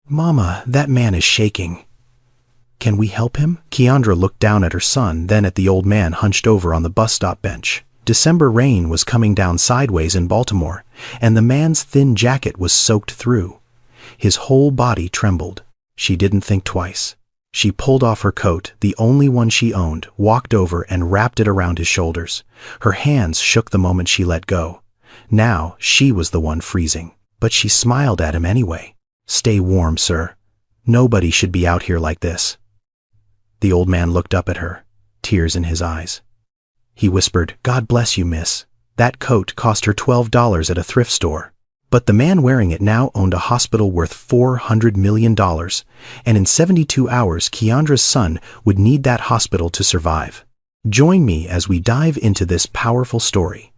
"Mama, that man is shaking. Can we help him?" Keandra looked down at her son, then at the old man hunched over on the bus stop bench. December rain was coming down sideways in Baltimore, and the man's thin jacket was soaked through. His whole body trembled. She didn't think twice. She pulled off her coat, the only one she owned, walked over and wrapped it around his shoulders. Her hands shook the moment she let go. Now she was the one freezing, but she smiled at him anyway. "Stay warm, sir. Nobody should be out here like this." The old man looked up at her, tears in his eyes. He whispered, "God bless you, miss. That coat cost her $12 at a thrift store." But the man wearing it now owned a hospital worth $400 million, and in 72 hours Keandra's son would need that hospital to survive. Join me as we dive into this powerful story.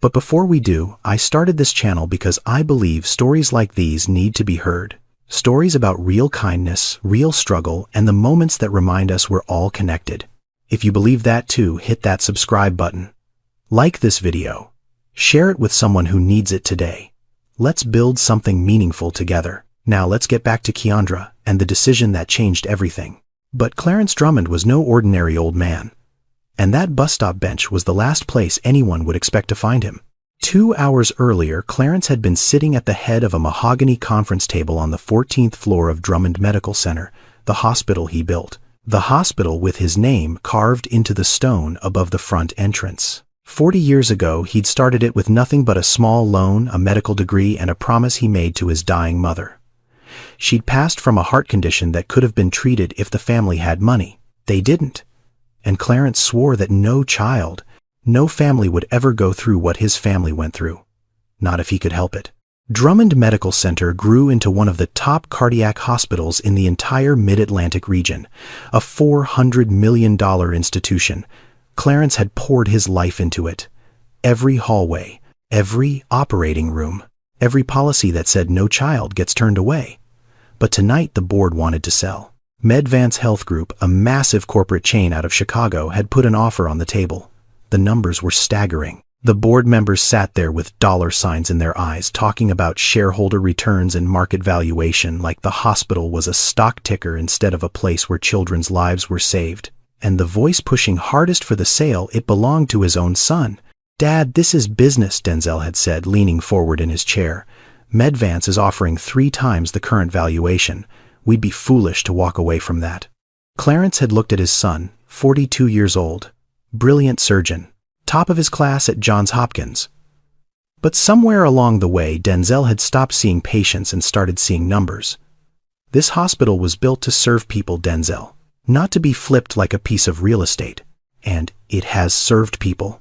But before we do, I started this channel because I believe stories like these need to be heard. Stories about real kindness, real struggle, and the moments that remind us we're all connected. If you believe that too, hit that subscribe button. Like this video. Share it with someone who needs it today. Let's build something meaningful together. Now let's get back to Keandra and the decision that changed everything. But Clarence Drummond was no ordinary old man. And that bus stop bench was the last place anyone would expect to find him. 2 hours earlier, Clarence had been sitting at the head of a mahogany conference table on the 14th floor of Drummond Medical Center, the hospital he built. The hospital with his name carved into the stone above the front entrance. 40 years ago, he'd started it with nothing but a small loan, a medical degree, and a promise he made to his dying mother. She'd passed from a heart condition that could have been treated if the family had money. They didn't. And Clarence swore that no child, no family would ever go through what his family went through. Not if he could help it. Drummond Medical Center grew into one of the top cardiac hospitals in the entire Mid-Atlantic region, a $400 million institution. Clarence had poured his life into it. Every hallway, every operating room, every policy that said no child gets turned away. But tonight the board wanted to sell. Medvance Health Group, a massive corporate chain out of Chicago, had put an offer on the table. The numbers were staggering. The board members sat there with dollar signs in their eyes, talking about shareholder returns and market valuation like the hospital was a stock ticker instead of a place where children's lives were saved. And the voice pushing hardest for the sale, it belonged to his own son. "Dad, this is business," Denzel had said, leaning forward in his chair. "Medvance is offering 3 times the current valuation. We'd be foolish to walk away from that." Clarence had looked at his son, 42 years old, brilliant surgeon, top of his class at Johns Hopkins. But somewhere along the way, Denzel had stopped seeing patients and started seeing numbers. This hospital was built to serve people, Denzel, not to be flipped like a piece of real estate. And it has served people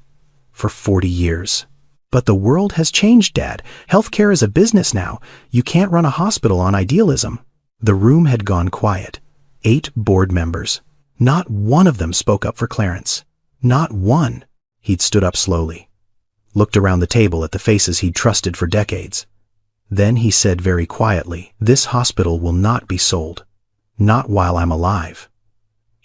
for 40 years. But the world has changed, Dad. Healthcare is a business now. You can't run a hospital on idealism. The room had gone quiet. 8 board members. Not one of them spoke up for Clarence. Not one. He'd stood up slowly, looked around the table at the faces he'd trusted for decades. Then he said very quietly, "This hospital will not be sold. Not while I'm alive."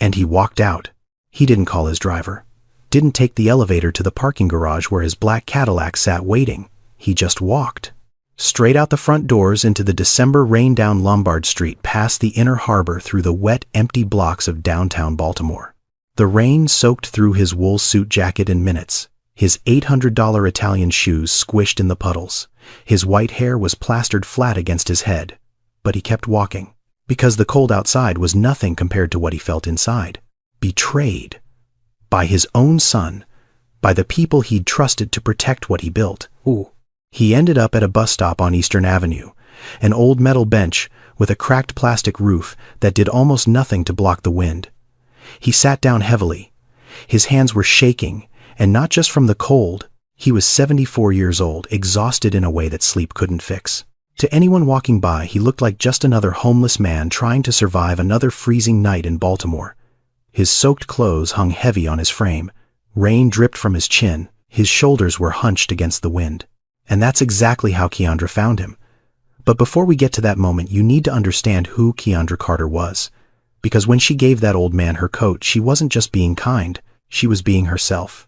And he walked out. He didn't call his driver. Didn't take the elevator to the parking garage where his black Cadillac sat waiting. He just walked. Straight out the front doors into the December rain down Lombard Street, past the Inner Harbor, through the wet, empty blocks of downtown Baltimore. The rain soaked through his wool suit jacket in minutes. His $800 Italian shoes squished in the puddles. His white hair was plastered flat against his head. But he kept walking, because the cold outside was nothing compared to what he felt inside. Betrayed. By his own son. By the people he'd trusted to protect what he built. He ended up at a bus stop on Eastern Avenue, an old metal bench with a cracked plastic roof that did almost nothing to block the wind. He sat down heavily. His hands were shaking, and not just from the cold. He was 74 years old, exhausted in a way that sleep couldn't fix. To anyone walking by, he looked like just another homeless man trying to survive another freezing night in Baltimore. His soaked clothes hung heavy on his frame. Rain dripped from his chin. His shoulders were hunched against the wind. And that's exactly how Keandra found him. But before we get to that moment, you need to understand who Keandra Carter was. Because when she gave that old man her coat, she wasn't just being kind, she was being herself.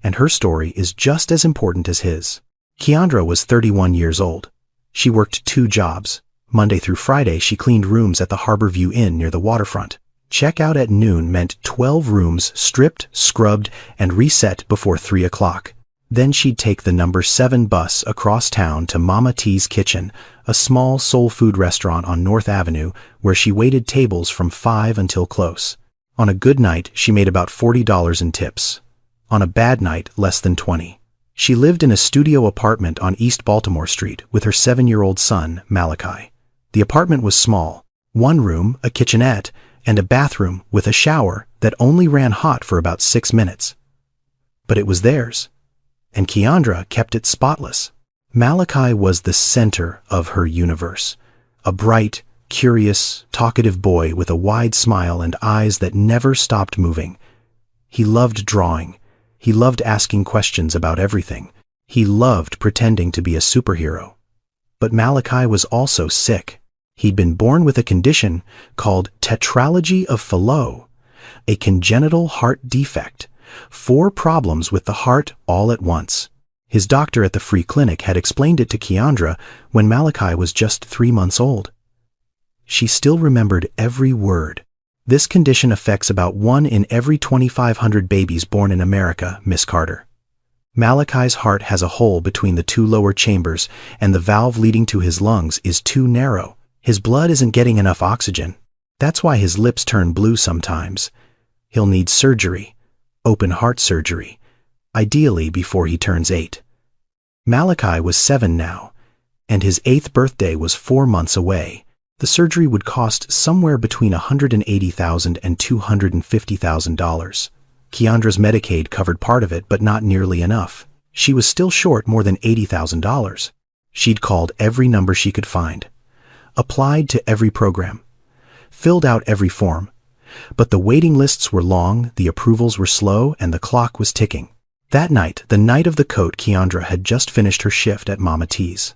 And her story is just as important as his. Keandra was 31 years old. She worked 2 jobs, Monday through Friday, she cleaned rooms at the Harborview Inn near the waterfront. Checkout at noon meant 12 rooms stripped, scrubbed, and reset before 3 o'clock. Then she'd take the number 7 bus across town to Mama T's Kitchen, a small soul food restaurant on North Avenue where she waited tables from 5 until close. On a good night, she made about $40 in tips. On a bad night, less than 20. She lived in a studio apartment on East Baltimore Street with her 7-year-old son, Malachi. The apartment was small, 1 room, a kitchenette, and a bathroom with a shower that only ran hot for about 6 minutes. But it was theirs, and Keandra kept it spotless. Malachi was the center of her universe, a bright, curious, talkative boy with a wide smile and eyes that never stopped moving. He loved drawing. He loved asking questions about everything. He loved pretending to be a superhero. But Malachi was also sick. He'd been born with a condition called tetralogy of Fallot, a congenital heart defect, 4 problems with the heart all at once. His doctor at the free clinic had explained it to Keandra when Malachi was just 3 months old. She still remembered every word. This condition affects about 1 in every 2,500 babies born in America, Miss Carter. Malachi's heart has a hole between the 2 lower chambers, and the valve leading to his lungs is too narrow. His blood isn't getting enough oxygen. That's why his lips turn blue sometimes. He'll need surgery, open heart surgery, ideally before he turns 8. Malachi was 7 now, and his 8th birthday was 4 months away. The surgery would cost somewhere between $180,000 and $250,000. Keandra's Medicaid covered part of it, but not nearly enough. She was still short more than $80,000. She'd called every number she could find, applied to every program, filled out every form, but the waiting lists were long, the approvals were slow, and the clock was ticking. That night, the night of the coat, Keandra had just finished her shift at Mama T's.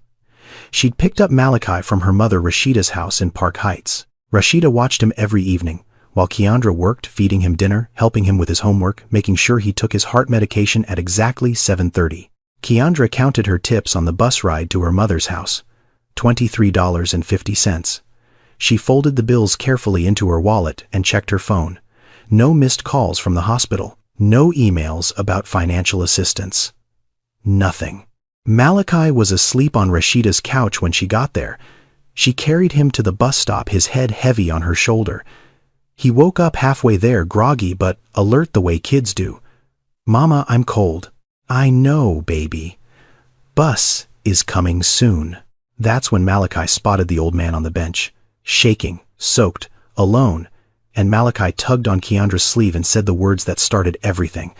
She'd picked up Malachi from her mother Rashida's house in Park Heights. Rashida watched him every evening, while Keandra worked, feeding him dinner, helping him with his homework, making sure he took his heart medication at exactly 7:30. Keandra counted her tips on the bus ride to her mother's house, $23.50. She folded the bills carefully into her wallet and checked her phone. No missed calls from the hospital. No emails about financial assistance. Nothing. Malachi was asleep on Rashida's couch when she got there. She carried him to the bus stop, his head heavy on her shoulder. He woke up halfway there, groggy but alert the way kids do. "Mama, I'm cold." "I know, baby. Bus is coming soon." That's when Malachi spotted the old man on the bench, shaking, soaked, alone, and Malachi tugged on Keandra's sleeve and said the words that started everything.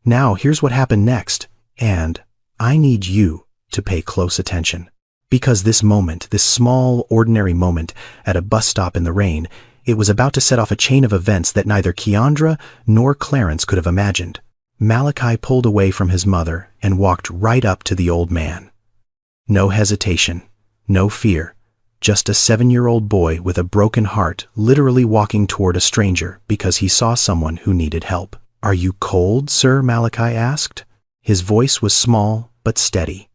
"Now, here's what happened next, and I need you to pay close attention. Because this moment, this small, ordinary moment at a bus stop in the rain, it was about to set off a chain of events that neither Keandra nor Clarence could have imagined." Malachi pulled away from his mother and walked right up to the old man. No hesitation, no fear, just a 7-year-old boy with a broken heart literally walking toward a stranger because he saw someone who needed help. "Are you cold, sir?" Malachi asked. His voice was small but steady.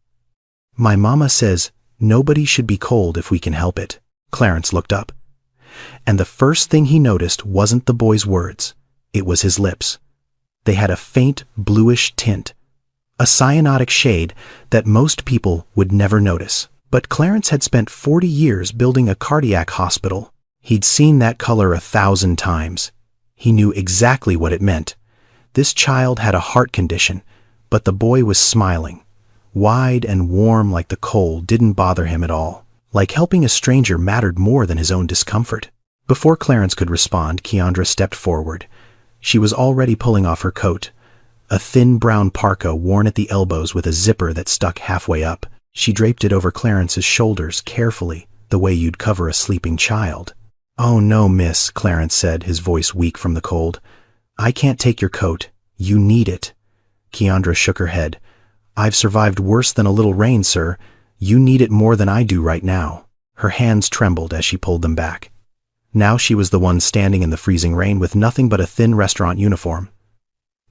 "My mama says nobody should be cold if we can help it." Clarence looked up, and the first thing he noticed wasn't the boy's words. It was his lips. They had a faint bluish tint, a cyanotic shade that most people would never notice. But Clarence had spent 40 years building a cardiac hospital. He'd seen that color 1,000 times. He knew exactly what it meant. This child had a heart condition, but the boy was smiling. Wide and warm like the cold didn't bother him at all. Like helping a stranger mattered more than his own discomfort. Before Clarence could respond, Keandra stepped forward. She was already pulling off her coat, a thin brown parka worn at the elbows with a zipper that stuck halfway up. She draped it over Clarence's shoulders carefully, the way you'd cover a sleeping child. "Oh no, miss," Clarence said, his voice weak from the cold. "I can't take your coat. You need it." Keandra shook her head. "I've survived worse than a little rain, sir. You need it more than I do right now." Her hands trembled as she pulled them back. Now she was the one standing in the freezing rain with nothing but a thin restaurant uniform.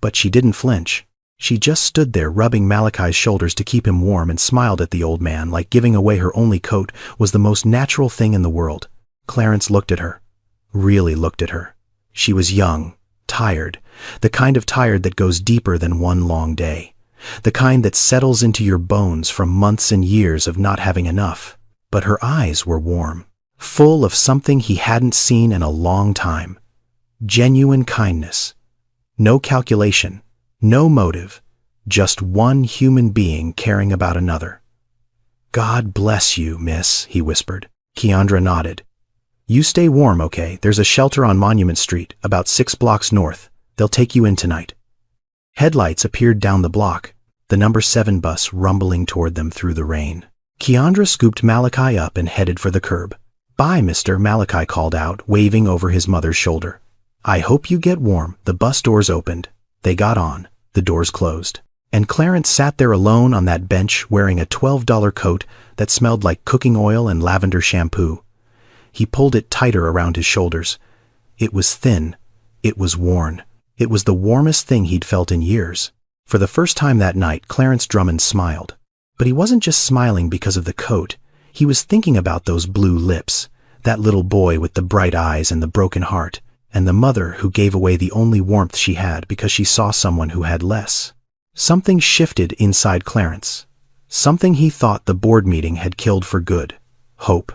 But she didn't flinch. She just stood there rubbing Malachi's shoulders to keep him warm and smiled at the old man like giving away her only coat was the most natural thing in the world. Clarence looked at her. Really looked at her. She was young, tired, the kind of tired that goes deeper than one long day. The kind that settles into your bones from months and years of not having enough. But her eyes were warm, full of something he hadn't seen in a long time. Genuine kindness. No calculation, no motive, just one human being caring about another. "God bless you, miss," he whispered. Keandra nodded. "You stay warm, okay? There's a shelter on Monument Street, about 6 blocks north. They'll take you in tonight." Headlights appeared down the block, the number 7 bus rumbling toward them through the rain. Keandra scooped Malachi up and headed for the curb. "Bye, mister," Malachi called out, waving over his mother's shoulder. "I hope you get warm." The bus doors opened. They got on. The doors closed. And Clarence sat there alone on that bench wearing a $12 coat that smelled like cooking oil and lavender shampoo. He pulled it tighter around his shoulders. It was thin. It was worn. It was the warmest thing he'd felt in years. For the first time that night, Clarence Drummond smiled. But he wasn't just smiling because of the coat. He was thinking about those blue lips, that little boy with the bright eyes and the broken heart, and the mother who gave away the only warmth she had because she saw someone who had less. Something shifted inside Clarence. Something he thought the board meeting had killed for good. Hope.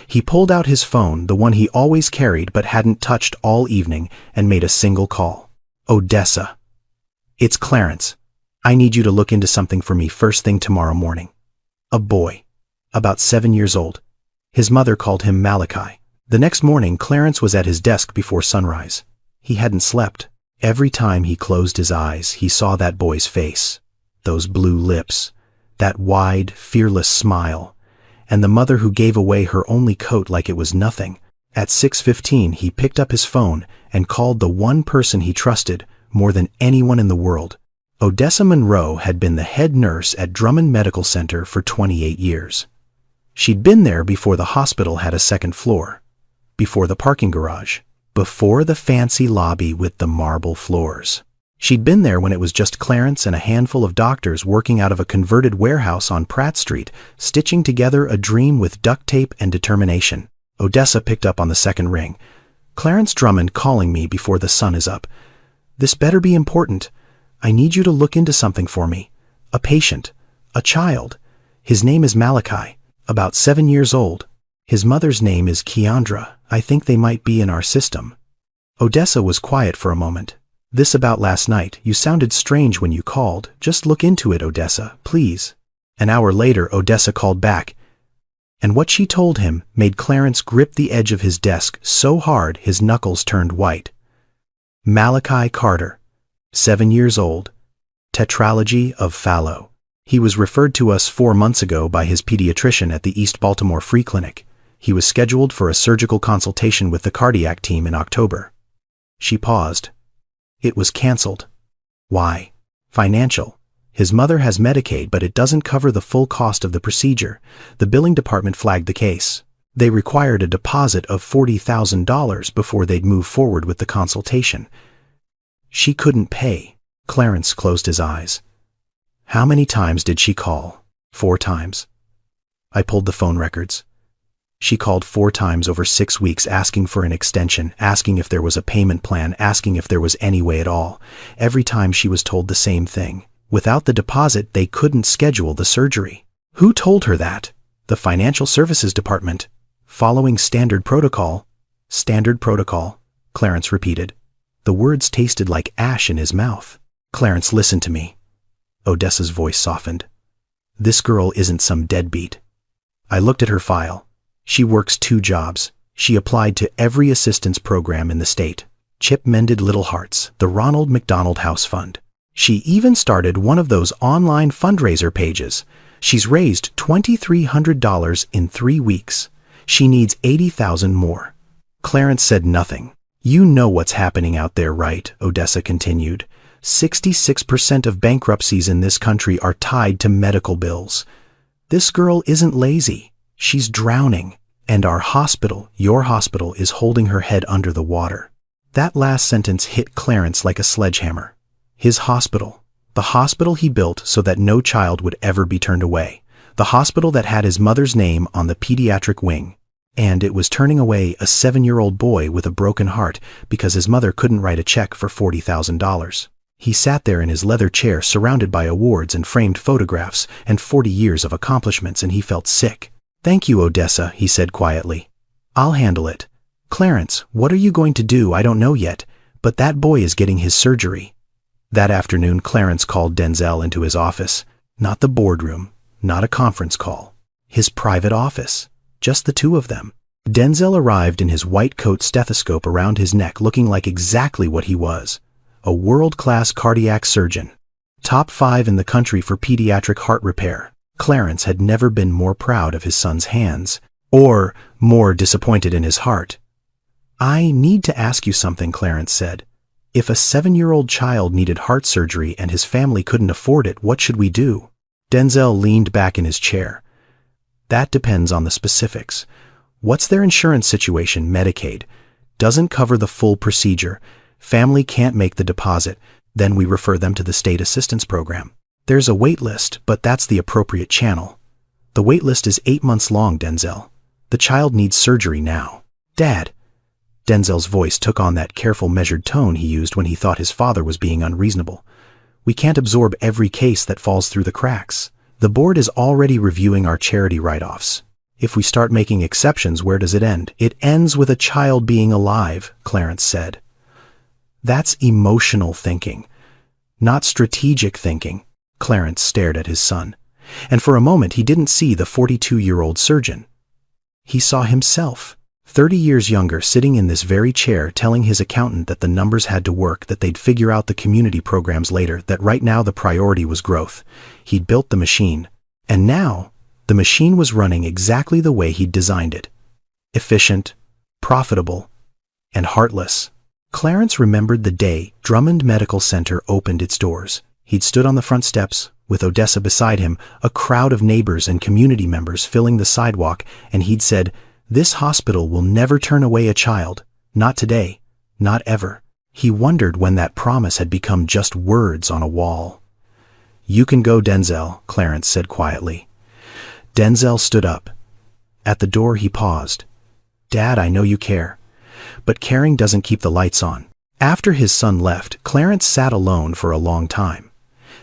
He pulled out his phone, the one he always carried but hadn't touched all evening, and made a single call. "Odessa. It's Clarence. I need you to look into something for me first thing tomorrow morning." A boy. About 7 years old. His mother called him Malachi. The next morning, Clarence was at his desk before sunrise. He hadn't slept. Every time he closed his eyes, he saw that boy's face, those blue lips, that wide, fearless smile, and the mother who gave away her only coat like it was nothing. At 6:15, he picked up his phone and called the one person he trusted more than anyone in the world. Odessa Monroe had been the head nurse at Drummond Medical Center for 28 years. She'd been there before the hospital had a second floor, before the parking garage, before the fancy lobby with the marble floors. She'd been there when it was just Clarence and a handful of doctors working out of a converted warehouse on Pratt Street, stitching together a dream with duct tape and determination. Odessa picked up on the second ring. "Clarence Drummond calling me before the sun is up. This better be important. I need you to look into something for me. A patient. A child. His name is Malachi. About 7 years old. His mother's name is Keandra. I think they might be in our system." Odessa was quiet for a moment. "This about last night. You sounded strange when you called. Just look into it, Odessa, please." An hour later, Odessa called back, and what she told him made Clarence grip the edge of his desk so hard his knuckles turned white. Malachi Carter, 7 years old, tetralogy of Fallot. He was referred to us 4 months ago by his pediatrician at the East Baltimore Free Clinic. He was scheduled for a surgical consultation with the cardiac team in October. She paused. "It was canceled." "Why?" "Financial. His mother has Medicaid, but it doesn't cover the full cost of the procedure. The billing department flagged the case. They required a deposit of $40,000 before they'd move forward with the consultation. She couldn't pay." Clarence closed his eyes. "How many times did she call?" "4 times. I pulled the phone records. She called 4 times over 6 weeks asking for an extension, asking if there was a payment plan, asking if there was any way at all. Every time she was told the same thing. Without the deposit, they couldn't schedule the surgery. Who told her that? The Financial Services Department. Following standard protocol. Standard protocol, Clarence repeated. The words tasted like ash in his mouth. "Clarence, listen to me." Odessa's voice softened. "This girl isn't some deadbeat." I looked at her file. She works 2 jobs. She applied to every assistance program in the state. Chip Mended Little Hearts, the Ronald McDonald House Fund. She even started one of those online fundraiser pages. She's raised $2,300 in 3 weeks. She needs $80,000 more. Clarence said nothing. "You know what's happening out there, right?" Odessa continued. 66% of bankruptcies in this country are tied to medical bills. This girl isn't lazy. She's drowning. And our hospital, your hospital, is holding her head under the water. That last sentence hit Clarence like a sledgehammer. His hospital. The hospital he built so that no child would ever be turned away. The hospital that had his mother's name on the pediatric wing. And it was turning away a 7-year-old boy with a broken heart because his mother couldn't write a check for $40,000. He sat there in his leather chair surrounded by awards and framed photographs and 40 years of accomplishments, and he felt sick. "Thank you, Odessa," he said quietly. "I'll handle it. Clarence, what are you going to do? I don't know yet, but that boy is getting his surgery." That afternoon, Clarence called Denzel into his office. Not the boardroom, not a conference call. His private office. Just the two of them. Denzel arrived in his white coat, stethoscope around his neck, looking like exactly what he was. A world-class cardiac surgeon. Top 5 in the country for pediatric heart repair. Clarence had never been more proud of his son's hands, or more disappointed in his heart. "I need to ask you something," Clarence said. "If a 7-year-old child needed heart surgery and his family couldn't afford it, what should we do?" Denzel leaned back in his chair. "That depends on the specifics. What's their insurance situation? Medicaid doesn't cover the full procedure. Family can't make the deposit. Then we refer them to the state assistance program. There's a wait list, but that's the appropriate channel. The wait list is 8 months long, Denzel. The child needs surgery now." "Dad." Denzel's voice took on that careful, measured tone he used when he thought his father was being unreasonable. "We can't absorb every case that falls through the cracks. The board is already reviewing our charity write-offs. If we start making exceptions, where does it end?" "It ends with a child being alive," Clarence said. "That's emotional thinking, not strategic thinking." Clarence stared at his son, and for a moment he didn't see the 42-year-old surgeon. He saw himself, 30 years younger, sitting in this very chair telling his accountant that the numbers had to work, that they'd figure out the community programs later, that right now the priority was growth. He'd built the machine, and now the machine was running exactly the way he'd designed it. Efficient, profitable, and heartless. Clarence remembered the day Drummond Medical Center opened its doors. He'd stood on the front steps, with Odessa beside him, a crowd of neighbors and community members filling the sidewalk, and he'd said, "This hospital will never turn away a child. Not today. Not ever." He wondered when that promise had become just words on a wall. "You can go, Denzel," Clarence said quietly. Denzel stood up. At the door he paused. "Dad, I know you care. But caring doesn't keep the lights on." After his son left, Clarence sat alone for a long time.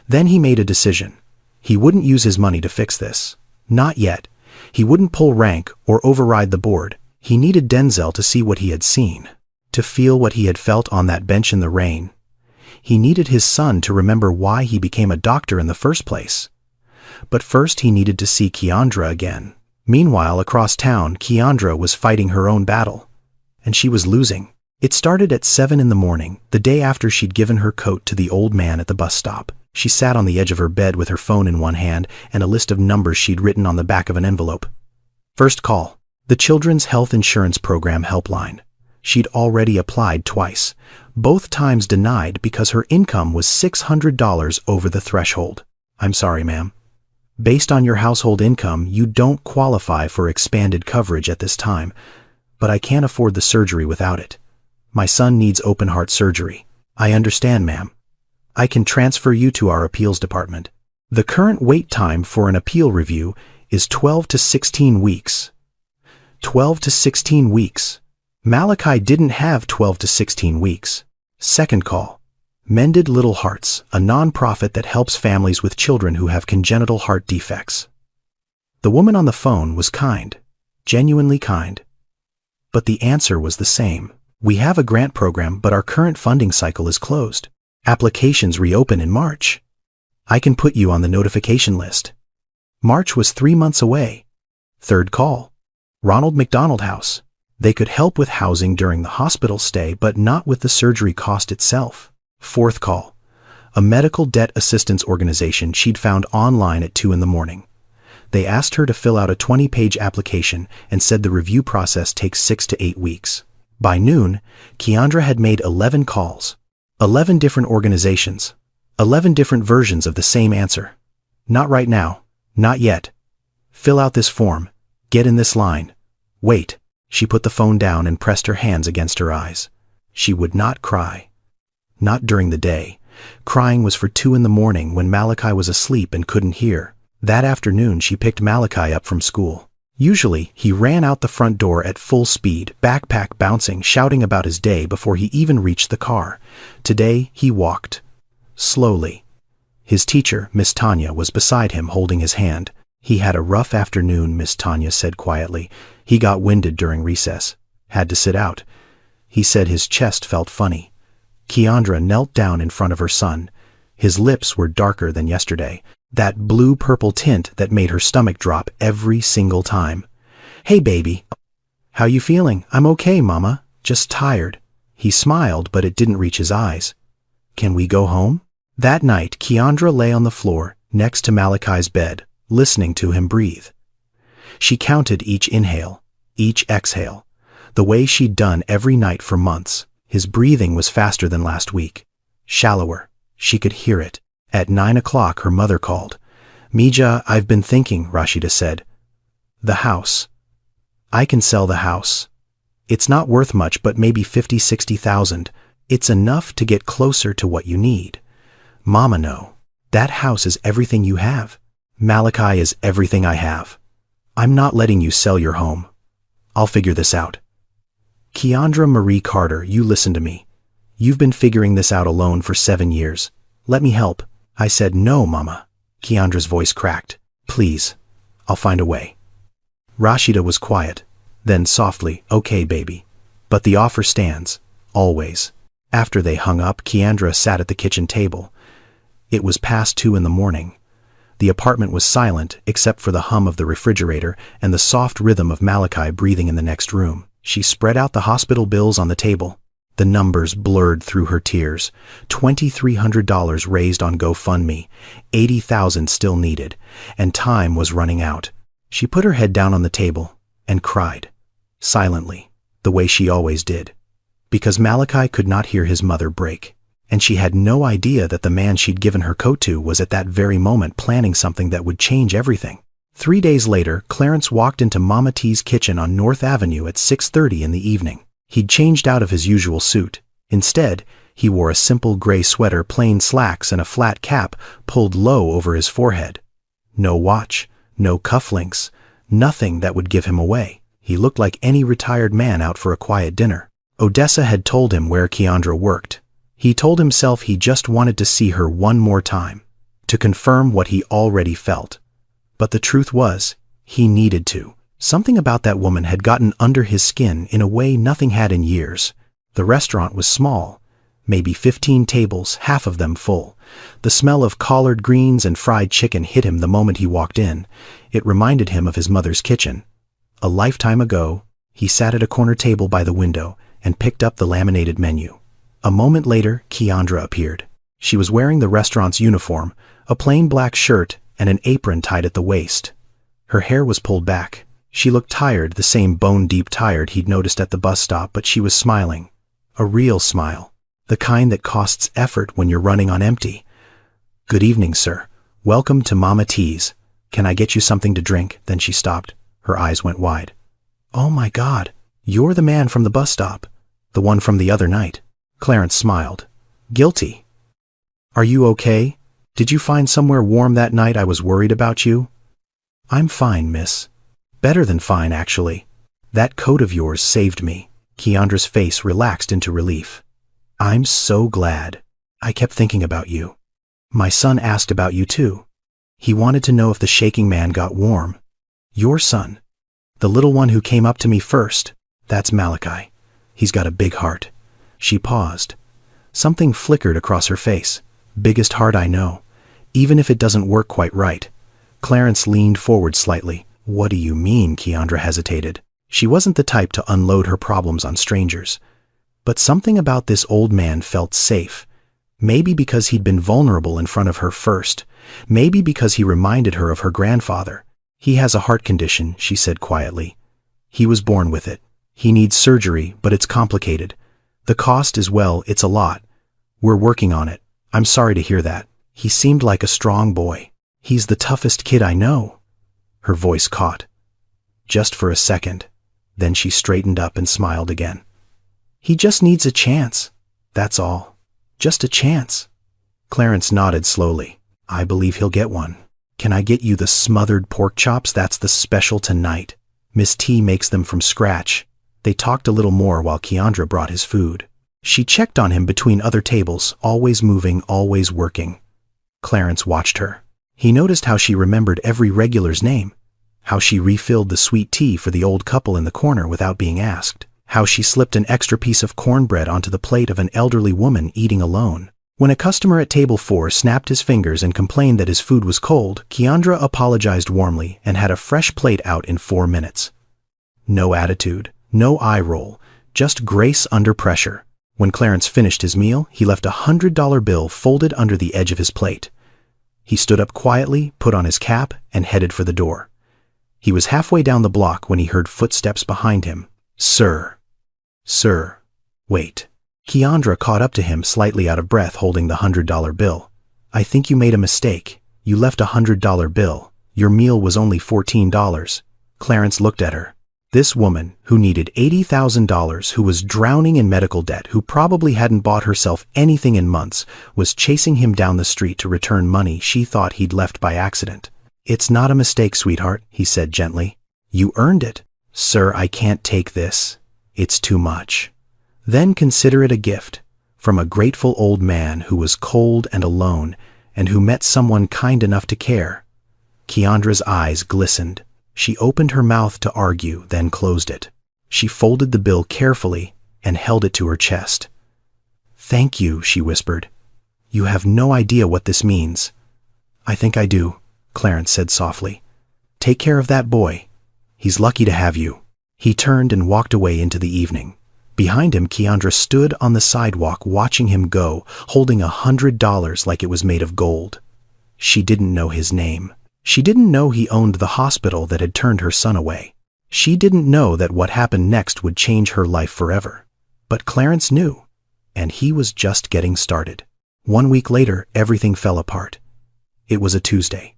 Then he made a decision. He wouldn't use his money to fix this. Not yet. He wouldn't pull rank or override the board. He needed Denzel to see what he had seen, to feel what he had felt on that bench in the rain. He needed his son to remember why he became a doctor in the first place. But first he needed to see Keandra again. Meanwhile, across town, Keandra was fighting her own battle. And she was losing. It started at 7 in the morning, the day after she'd given her coat to the old man at the bus stop. She sat on the edge of her bed with her phone in one hand and a list of numbers she'd written on the back of an envelope. First call. The Children's Health Insurance Program helpline. She'd already applied twice, both times denied because her income was $600 over the threshold. "I'm sorry, ma'am. Based on your household income, you don't qualify for expanded coverage at this time, but I can't afford the surgery without it. My son needs open heart surgery." "I understand, ma'am. I can transfer you to our appeals department. The current wait time for an appeal review is 12 to 16 weeks. 12 to 16 weeks. Malachi didn't have 12 to 16 weeks. Second call. Mended Little Hearts, a nonprofit that helps families with children who have congenital heart defects. The woman on the phone was kind, genuinely kind. But the answer was the same. "We have a grant program, but our current funding cycle is closed. Applications reopen in March. I can put you on the notification list." March was 3 months away. Third call. Ronald McDonald House. They could help with housing during the hospital stay, but not with the surgery cost itself. Fourth call. A medical debt assistance organization she'd found online at 2 in the morning. They asked her to fill out a 20-page application and said the review process takes 6 to 8 weeks. By noon, Keandra had made 11 calls. 11 different organizations. 11 different versions of the same answer. "Not right now. Not yet. Fill out this form. Get in this line. Wait." She put the phone down and pressed her hands against her eyes. She would not cry. Not during the day. Crying was for 2 in the morning when Malachi was asleep and couldn't hear. That afternoon she picked Malachi up from school. Usually, he ran out the front door at full speed, backpack bouncing, shouting about his day before he even reached the car. Today, he walked. Slowly. His teacher, Miss Tanya, was beside him holding his hand. "He had a rough afternoon," Miss Tanya said quietly. "He got winded during recess. Had to sit out." He said his chest felt funny. Keandra knelt down in front of her son. His lips were darker than yesterday, that blue-purple tint that made her stomach drop every single time. "Hey, baby. How you feeling?" "I'm okay, Mama. Just tired." He smiled, but it didn't reach his eyes. "Can we go home?" That night, Keandra lay on the floor, next to Malachi's bed, listening to him breathe. She counted each inhale, each exhale, the way she'd done every night for months. His breathing was faster than last week. Shallower. She could hear it. At 9 o'clock, her mother called. "Mija, I've been thinking," Rashida said. "The house. I can sell the house. It's not worth much, but maybe 50,000-60,000. It's enough to get closer to what you need." "Mama, no. That house is everything you have." "Malachi is everything I have. I'm not letting you sell your home. I'll figure this out." "Keandra Marie Carter, you listen to me. You've been figuring this out alone for 7 years. Let me help." I said, "No, Mama." Keandra's voice cracked. "Please, I'll find a way." Rashida was quiet. Then softly, "Okay, baby. But the offer stands. Always." After they hung up, Keandra sat at the kitchen table. It was past 2 in the morning. The apartment was silent except for the hum of the refrigerator and the soft rhythm of Malachi breathing in the next room. She spread out the hospital bills on the table. The numbers blurred through her tears. $2,300 raised on GoFundMe, $80,000 still needed, and time was running out. She put her head down on the table and cried, silently, the way she always did, because Malachi could not hear his mother break, and she had no idea that the man she'd given her coat to was at that very moment planning something that would change everything. 3 days later, Clarence walked into Mama T's kitchen on North Avenue at 6:30 in the evening. He'd changed out of his usual suit. Instead, he wore a simple gray sweater, plain slacks, and a flat cap pulled low over his forehead. No watch, no cufflinks, nothing that would give him away. He looked like any retired man out for a quiet dinner. Odessa had told him where Keandra worked. He told himself he just wanted to see her one more time, to confirm what he already felt. But the truth was, he needed to. Something about that woman had gotten under his skin in a way nothing had in years. The restaurant was small, maybe 15 tables, half of them full. The smell of collard greens and fried chicken hit him the moment he walked in. It reminded him of his mother's kitchen. A lifetime ago, he sat at a corner table by the window and picked up the laminated menu. A moment later, Keandra appeared. She was wearing the restaurant's uniform, a plain black shirt and an apron tied at the waist. Her hair was pulled back. She looked tired, the same bone-deep tired he'd noticed at the bus stop, but she was smiling. A real smile. The kind that costs effort when you're running on empty. "Good evening, sir. Welcome to Mama T's. Can I get you something to drink?" Then she stopped. Her eyes went wide. "Oh my God, you're the man from the bus stop. The one from the other night." Clarence smiled. "Guilty. Are you okay? Did you find somewhere warm that night? I was worried about you." "I'm fine, miss. Better than fine, actually. That coat of yours saved me." Keandra's face relaxed into relief. "I'm so glad. I kept thinking about you. My son asked about you too. He wanted to know if the shaking man got warm. Your son. The little one who came up to me first. That's Malachi. He's got a big heart." She paused. Something flickered across her face. "Biggest heart I know. Even if it doesn't work quite right." Clarence leaned forward slightly. "What do you mean?" Keandra hesitated. She wasn't the type to unload her problems on strangers. But something about this old man felt safe. Maybe because he'd been vulnerable in front of her first. Maybe because he reminded her of her grandfather. "He has a heart condition," she said quietly. "He was born with it. He needs surgery, but it's complicated. The cost is, well, it's a lot. We're working on it. I'm sorry to hear that. He seemed like a strong boy. He's the toughest kid I know." Her voice caught. Just for a second. Then she straightened up and smiled again. "He just needs a chance. That's all. Just a chance." Clarence nodded slowly. I believe he'll get one. Can I get you the smothered pork chops? That's the special tonight. Miss T makes them from scratch. They talked a little more while Keandra brought his food. She checked on him between other tables, always moving, always working. Clarence watched her. He noticed how she remembered every regular's name, how she refilled the sweet tea for the old couple in the corner without being asked, how she slipped an extra piece of cornbread onto the plate of an elderly woman eating alone. When a customer at table 4 snapped his fingers and complained that his food was cold, Keandra apologized warmly and had a fresh plate out in 4 minutes. No attitude, no eye roll, just grace under pressure. When Clarence finished his meal, he left a $100 bill folded under the edge of his plate. He stood up quietly, put on his cap, and headed for the door. He was halfway down the block when he heard footsteps behind him. Sir. Wait. Keandra caught up to him, slightly out of breath, holding the $100 bill. I think you made a mistake. You left a $100 bill. Your meal was only $14. Clarence looked at her. This woman, who needed $80,000, who was drowning in medical debt, who probably hadn't bought herself anything in months, was chasing him down the street to return money she thought he'd left by accident. It's not a mistake, sweetheart, he said gently. You earned it. Sir, I can't take this. It's too much. Then consider it a gift from a grateful old man who was cold and alone and who met someone kind enough to care. Keandra's eyes glistened. She opened her mouth to argue, then closed it. She folded the bill carefully and held it to her chest. Thank you, she whispered. You have no idea what this means. I think I do, Clarence said softly. Take care of that boy. He's lucky to have you. He turned and walked away into the evening. Behind him, Keandra stood on the sidewalk watching him go, holding $100 like it was made of gold. She didn't know his name. She didn't know he owned the hospital that had turned her son away. She didn't know that what happened next would change her life forever. But Clarence knew, and he was just getting started. 1 week later, everything fell apart. It was a Tuesday,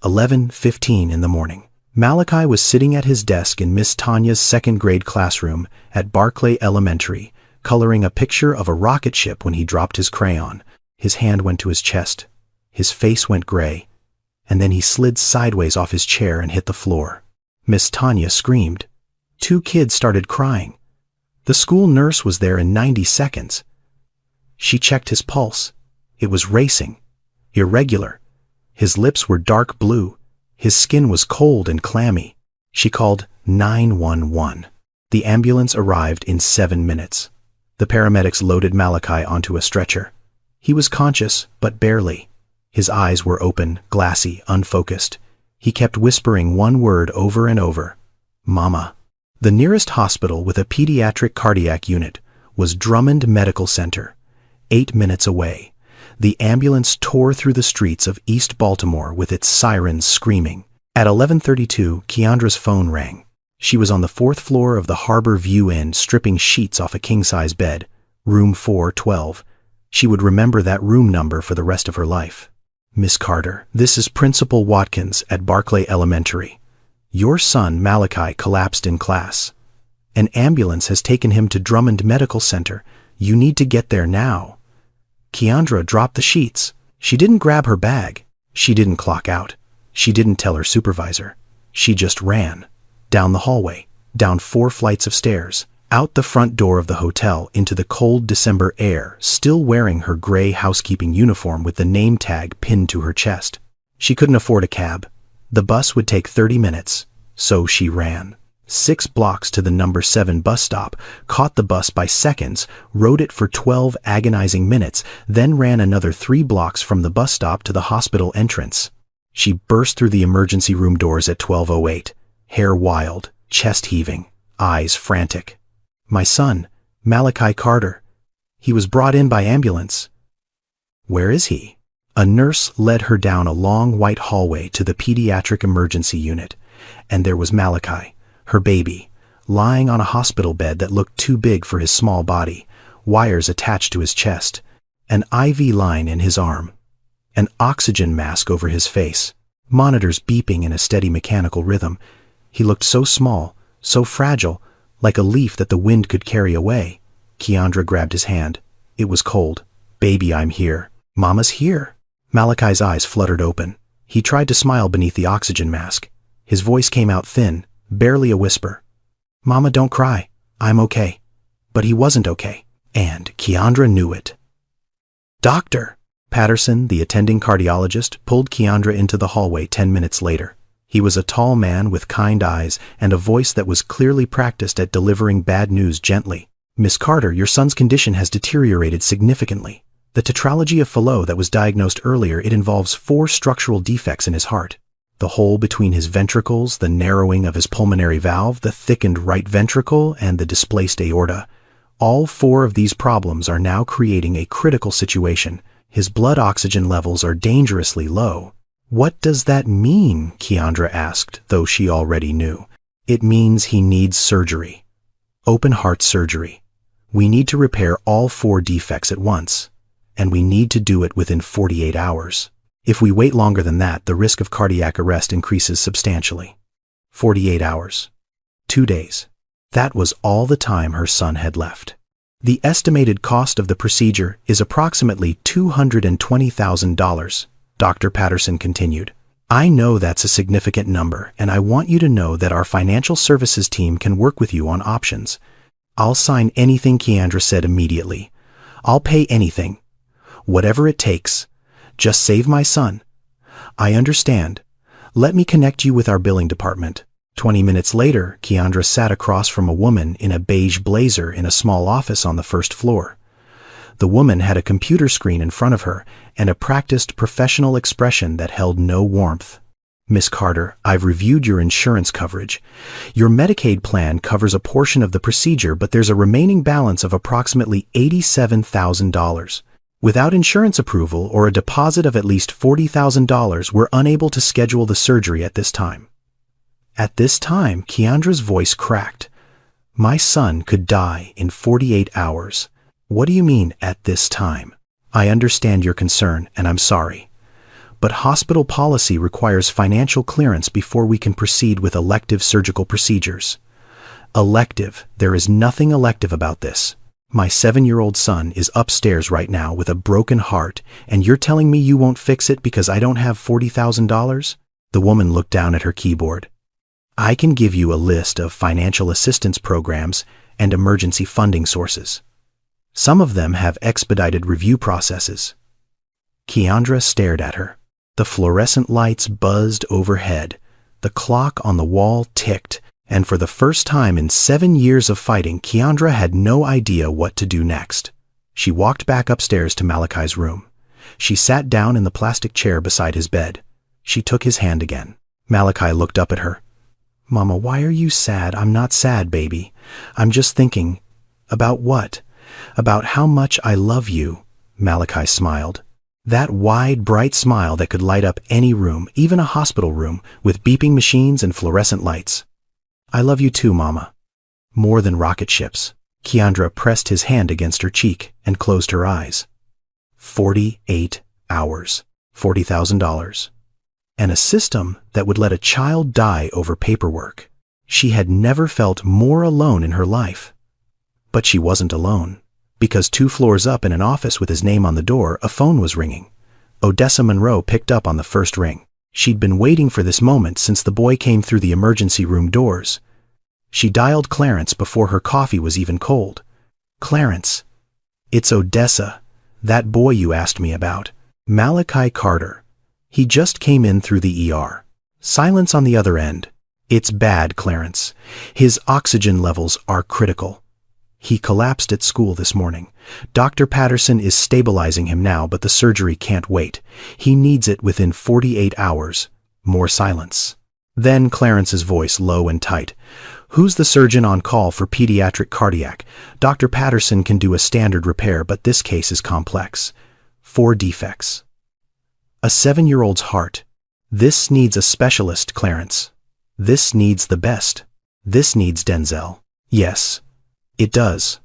11:15 in the morning. Malachi was sitting at his desk in Miss Tanya's second-grade classroom at Barclay Elementary, coloring a picture of a rocket ship when he dropped his crayon. His hand went to his chest. His face went gray, and then he slid sideways off his chair and hit the floor. Miss Tanya screamed. 2 kids started crying. The school nurse was there in 90 seconds. She checked his pulse. It was racing, irregular. His lips were dark blue. His skin was cold and clammy. She called 911. The ambulance arrived in 7 minutes. The paramedics loaded Malachi onto a stretcher. He was conscious, but barely. His eyes were open, glassy, unfocused. He kept whispering one word over and over. Mama. The nearest hospital with a pediatric cardiac unit was Drummond Medical Center, 8 minutes away. The ambulance tore through the streets of East Baltimore with its sirens screaming. At 11:32, Keandra's phone rang. She was on the 4th floor of the Harbor View Inn stripping sheets off a king-size bed, room 412. She would remember that room number for the rest of her life. Miss Carter, this is Principal Watkins at Barclay Elementary. Your son, Malachi, collapsed in class. An ambulance has taken him to Drummond Medical Center. You need to get there now. Keandra dropped the sheets. She didn't grab her bag. She didn't clock out. She didn't tell her supervisor. She just ran. Down the hallway, down 4 flights of stairs, out the front door of the hotel into the cold December air, still wearing her gray housekeeping uniform with the name tag pinned to her chest. She couldn't afford a cab. The bus would take 30 minutes, so she ran. 6 blocks to the number 7 bus stop, caught the bus by seconds, rode it for 12 agonizing minutes, then ran another 3 blocks from the bus stop to the hospital entrance. She burst through the emergency room doors at 12:08, hair wild, chest heaving, eyes frantic. My son, Malachi Carter. He was brought in by ambulance. Where is he? A nurse led her down a long white hallway to the pediatric emergency unit, and there was Malachi, her baby, lying on a hospital bed that looked too big for his small body, wires attached to his chest, an IV line in his arm, an oxygen mask over his face, monitors beeping in a steady mechanical rhythm. He looked so small, so fragile, like a leaf that the wind could carry away. Keandra grabbed his hand. It was cold. Baby, I'm here. Mama's here. Malachi's eyes fluttered open. He tried to smile beneath the oxygen mask. His voice came out thin, barely a whisper. Mama, don't cry. I'm okay. But he wasn't okay. And Keandra knew it. Doctor! Patterson, the attending cardiologist, pulled Keandra into the hallway 10 minutes later. He was a tall man with kind eyes and a voice that was clearly practiced at delivering bad news gently. Miss Carter, your son's condition has deteriorated significantly. The tetralogy of Fallot that was diagnosed earlier, it involves 4 structural defects in his heart. The hole between his ventricles, the narrowing of his pulmonary valve, the thickened right ventricle, and the displaced aorta. All 4 of these problems are now creating a critical situation. His blood oxygen levels are dangerously low. What does that mean? Keandra asked, though she already knew. It means he needs surgery. Open heart surgery. We need to repair all 4 defects at once, and we need to do it within 48 hours. If we wait longer than that, the risk of cardiac arrest increases substantially. 48 hours. 2 days. That was all the time her son had left. The estimated cost of the procedure is approximately $220,000, Dr. Patterson continued. I know that's a significant number, and I want you to know that our financial services team can work with you on options. I'll sign anything, Keandra said immediately. I'll pay anything. Whatever it takes. Just save my son. I understand. Let me connect you with our billing department. 20 minutes later, Keandra sat across from a woman in a beige blazer in a small office on the first floor. The woman had a computer screen in front of her and a practiced professional expression that held no warmth. Miss Carter, I've reviewed your insurance coverage. Your Medicaid plan covers a portion of the procedure, but there's a remaining balance of approximately $87,000. Without insurance approval or a deposit of at least $40,000, we're unable to schedule the surgery at this time. At this time, Keandra's voice cracked. My son could die in 48 hours. What do you mean, at this time? I understand your concern, and I'm sorry. But hospital policy requires financial clearance before we can proceed with elective surgical procedures. Elective? There is nothing elective about this. My 7-year-old son is upstairs right now with a broken heart, and you're telling me you won't fix it because I don't have $40,000? The woman looked down at her keyboard. I can give you a list of financial assistance programs and emergency funding sources. Some of them have expedited review processes. Keandra stared at her. The fluorescent lights buzzed overhead. The clock on the wall ticked, and for the first time in 7 years of fighting, Keandra had no idea what to do next. She walked back upstairs to Malachi's room. She sat down in the plastic chair beside his bed. She took his hand again. Malachi looked up at her. Mama, why are you sad? I'm not sad, baby. I'm just thinking. About what? About how much I love you. Malachi smiled. That wide, bright smile that could light up any room, even a hospital room, with beeping machines and fluorescent lights. I love you too, Mama. More than rocket ships. Keandra pressed his hand against her cheek and closed her eyes. 48 hours. $40,000. And a system that would let a child die over paperwork. She had never felt more alone in her life. But she wasn't alone, because 2 floors up in an office with his name on the door, a phone was ringing. Odessa Monroe picked up on the first ring. She'd been waiting for this moment since the boy came through the emergency room doors. She dialed Clarence before her coffee was even cold. Clarence. It's Odessa, that boy you asked me about. Malachi Carter. He just came in through the ER. Silence on the other end. It's bad, Clarence. His oxygen levels are critical. He collapsed at school this morning. Dr. Patterson is stabilizing him now, but the surgery can't wait. He needs it within 48 hours. More silence. Then Clarence's voice, low and tight. Who's the surgeon on call for pediatric cardiac? Dr. Patterson can do a standard repair, but this case is complex. 4 defects. A 7-year-old's heart. This needs a specialist, Clarence. This needs the best. This needs Denzel. Yes, it does.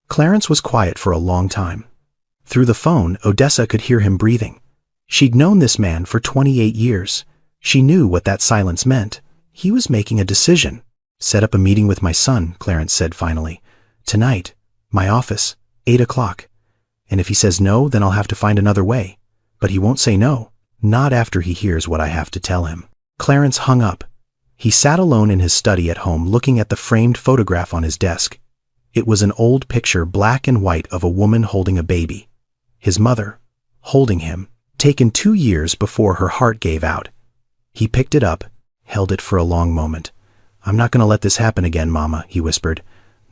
Clarence was quiet for a long time. Through the phone, Odessa could hear him breathing. She'd known this man for 28 years. She knew what that silence meant. He was making a decision. Set up a meeting with my son, Clarence said finally. Tonight, my office, 8 o'clock. And if he says no, then I'll have to find another way. But he won't say no. Not after he hears what I have to tell him." Clarence hung up. He sat alone in his study at home looking at the framed photograph on his desk. It was an old picture, black and white, of a woman holding a baby. His mother, holding him, taken 2 years before her heart gave out. He picked it up, held it for a long moment. "I'm not going to let this happen again, Mama," he whispered.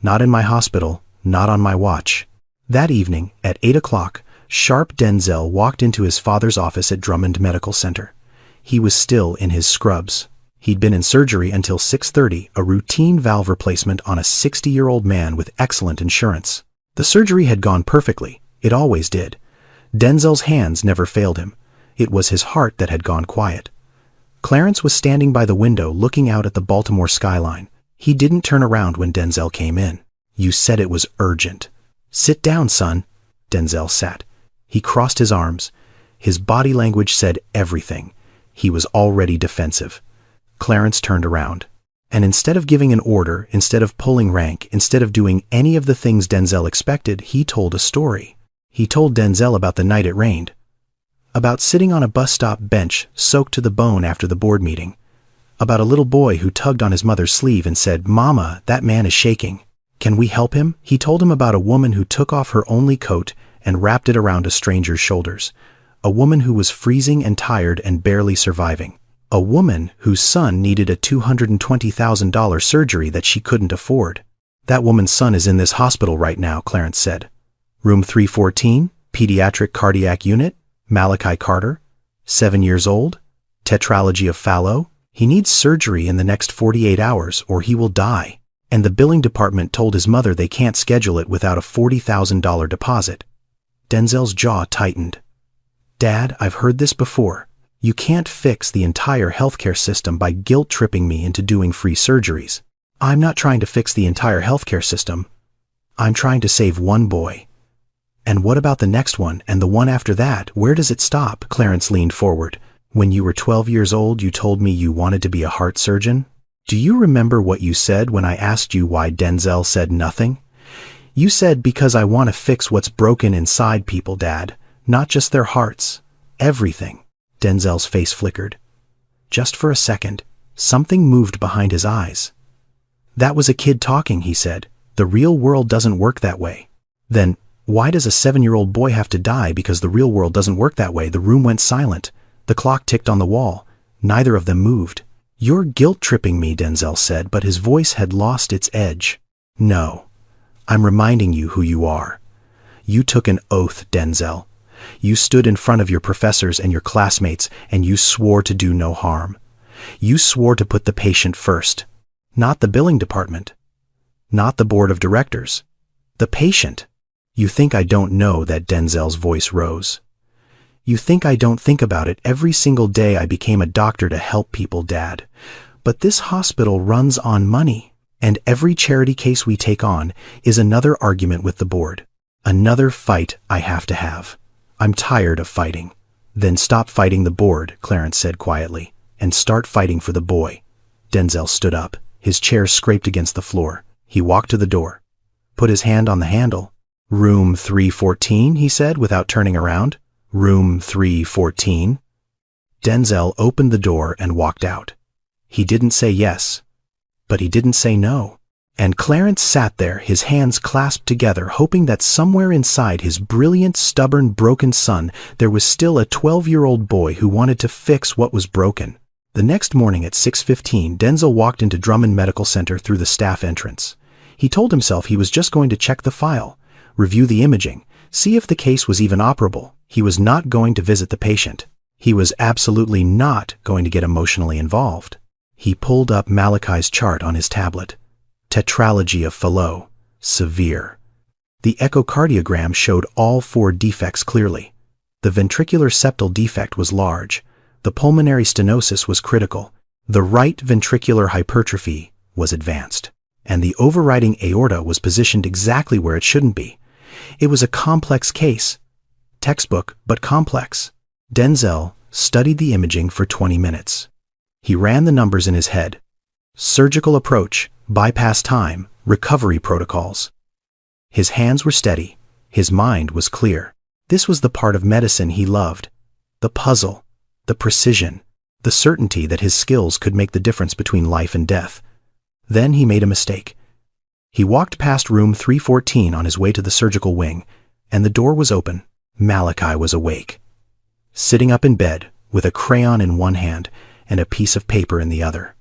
"Not in my hospital, not on my watch." That evening, at 8 o'clock, sharp, Denzel walked into his father's office at Drummond Medical Center. He was still in his scrubs. He'd been in surgery until 6:30, a routine valve replacement on a 60-year-old man with excellent insurance. The surgery had gone perfectly. It always did. Denzel's hands never failed him. It was his heart that had gone quiet. Clarence was standing by the window looking out at the Baltimore skyline. He didn't turn around when Denzel came in. "You said it was urgent." "Sit down, son." Denzel sat. He crossed his arms. His body language said everything. He was already defensive. Clarence turned around. And instead of giving an order, instead of pulling rank, instead of doing any of the things Denzel expected, he told a story. He told Denzel about the night it rained. About sitting on a bus stop bench, soaked to the bone after the board meeting. About a little boy who tugged on his mother's sleeve and said, "Mama, that man is shaking. Can we help him?" He told him about a woman who took off her only coat and wrapped it around a stranger's shoulders. A woman who was freezing and tired and barely surviving. A woman whose son needed a $220,000 surgery that she couldn't afford. "That woman's son is in this hospital right now," Clarence said. "Room 314, pediatric cardiac unit, Malachi Carter, 7 years old, tetralogy of Fallot. He needs surgery in the next 48 hours or he will die." And the billing department told his mother they can't schedule it without a $40,000 deposit. Denzel's jaw tightened. "Dad, I've heard this before. You can't fix the entire healthcare system by guilt-tripping me into doing free surgeries. I'm not trying to fix the entire healthcare system. I'm trying to save one boy." "And what about the next one, and the one after that? Where does it stop?" Clarence leaned forward. "When you were 12 years old, you told me you wanted to be a heart surgeon. Do you remember what you said when I asked you why?" Denzel said nothing. "You said, because I want to fix what's broken inside people, Dad. Not just their hearts. Everything." Denzel's face flickered. Just for a second, something moved behind his eyes. "That was a kid talking," he said. "The real world doesn't work that way." "Then, why does a 7-year-old boy have to die because the real world doesn't work that way?" The room went silent. The clock ticked on the wall. Neither of them moved. "You're guilt-tripping me," Denzel said, but his voice had lost its edge. "No. I'm reminding you who you are. You took an oath, Denzel. You stood in front of your professors and your classmates, and you swore to do no harm. You swore to put the patient first. Not the billing department. Not the board of directors. The patient. You think I don't know that?" Denzel's voice rose. "You think I don't think about it every single day I became a doctor to help people, Dad. But this hospital runs on money, and every charity case we take on is another argument with the board. Another fight I have to have. I'm tired of fighting." "Then stop fighting the board," Clarence said quietly, "and start fighting for the boy." Denzel stood up. His chair scraped against the floor. He walked to the door, put his hand on the handle. "Room 314, he said without turning around. "Room 314. Denzel opened the door and walked out. He didn't say yes, but he didn't say no. And Clarence sat there, his hands clasped together, hoping that somewhere inside his brilliant, stubborn, broken son, there was still a 12-year-old boy who wanted to fix what was broken. The next morning at 6:15, Denzel walked into Drummond Medical Center through the staff entrance. He told himself he was just going to check the file, review the imaging, see if the case was even operable. He was not going to visit the patient. He was absolutely not going to get emotionally involved. He pulled up Malachi's chart on his tablet. Tetralogy of Fallot, severe. The echocardiogram showed all 4 defects clearly. The ventricular septal defect was large. The pulmonary stenosis was critical. The right ventricular hypertrophy was advanced. And the overriding aorta was positioned exactly where it shouldn't be. It was a complex case. Textbook, but complex. Denzel studied the imaging for 20 minutes. He ran the numbers in his head. Surgical approach, bypass time, recovery protocols. His hands were steady. His mind was clear. This was the part of medicine he loved. The puzzle, the precision, the certainty that his skills could make the difference between life and death. Then he made a mistake. He walked past room 314 on his way to the surgical wing, and the door was open. Malachi was awake, sitting up in bed with a crayon in one hand and a piece of paper in the other.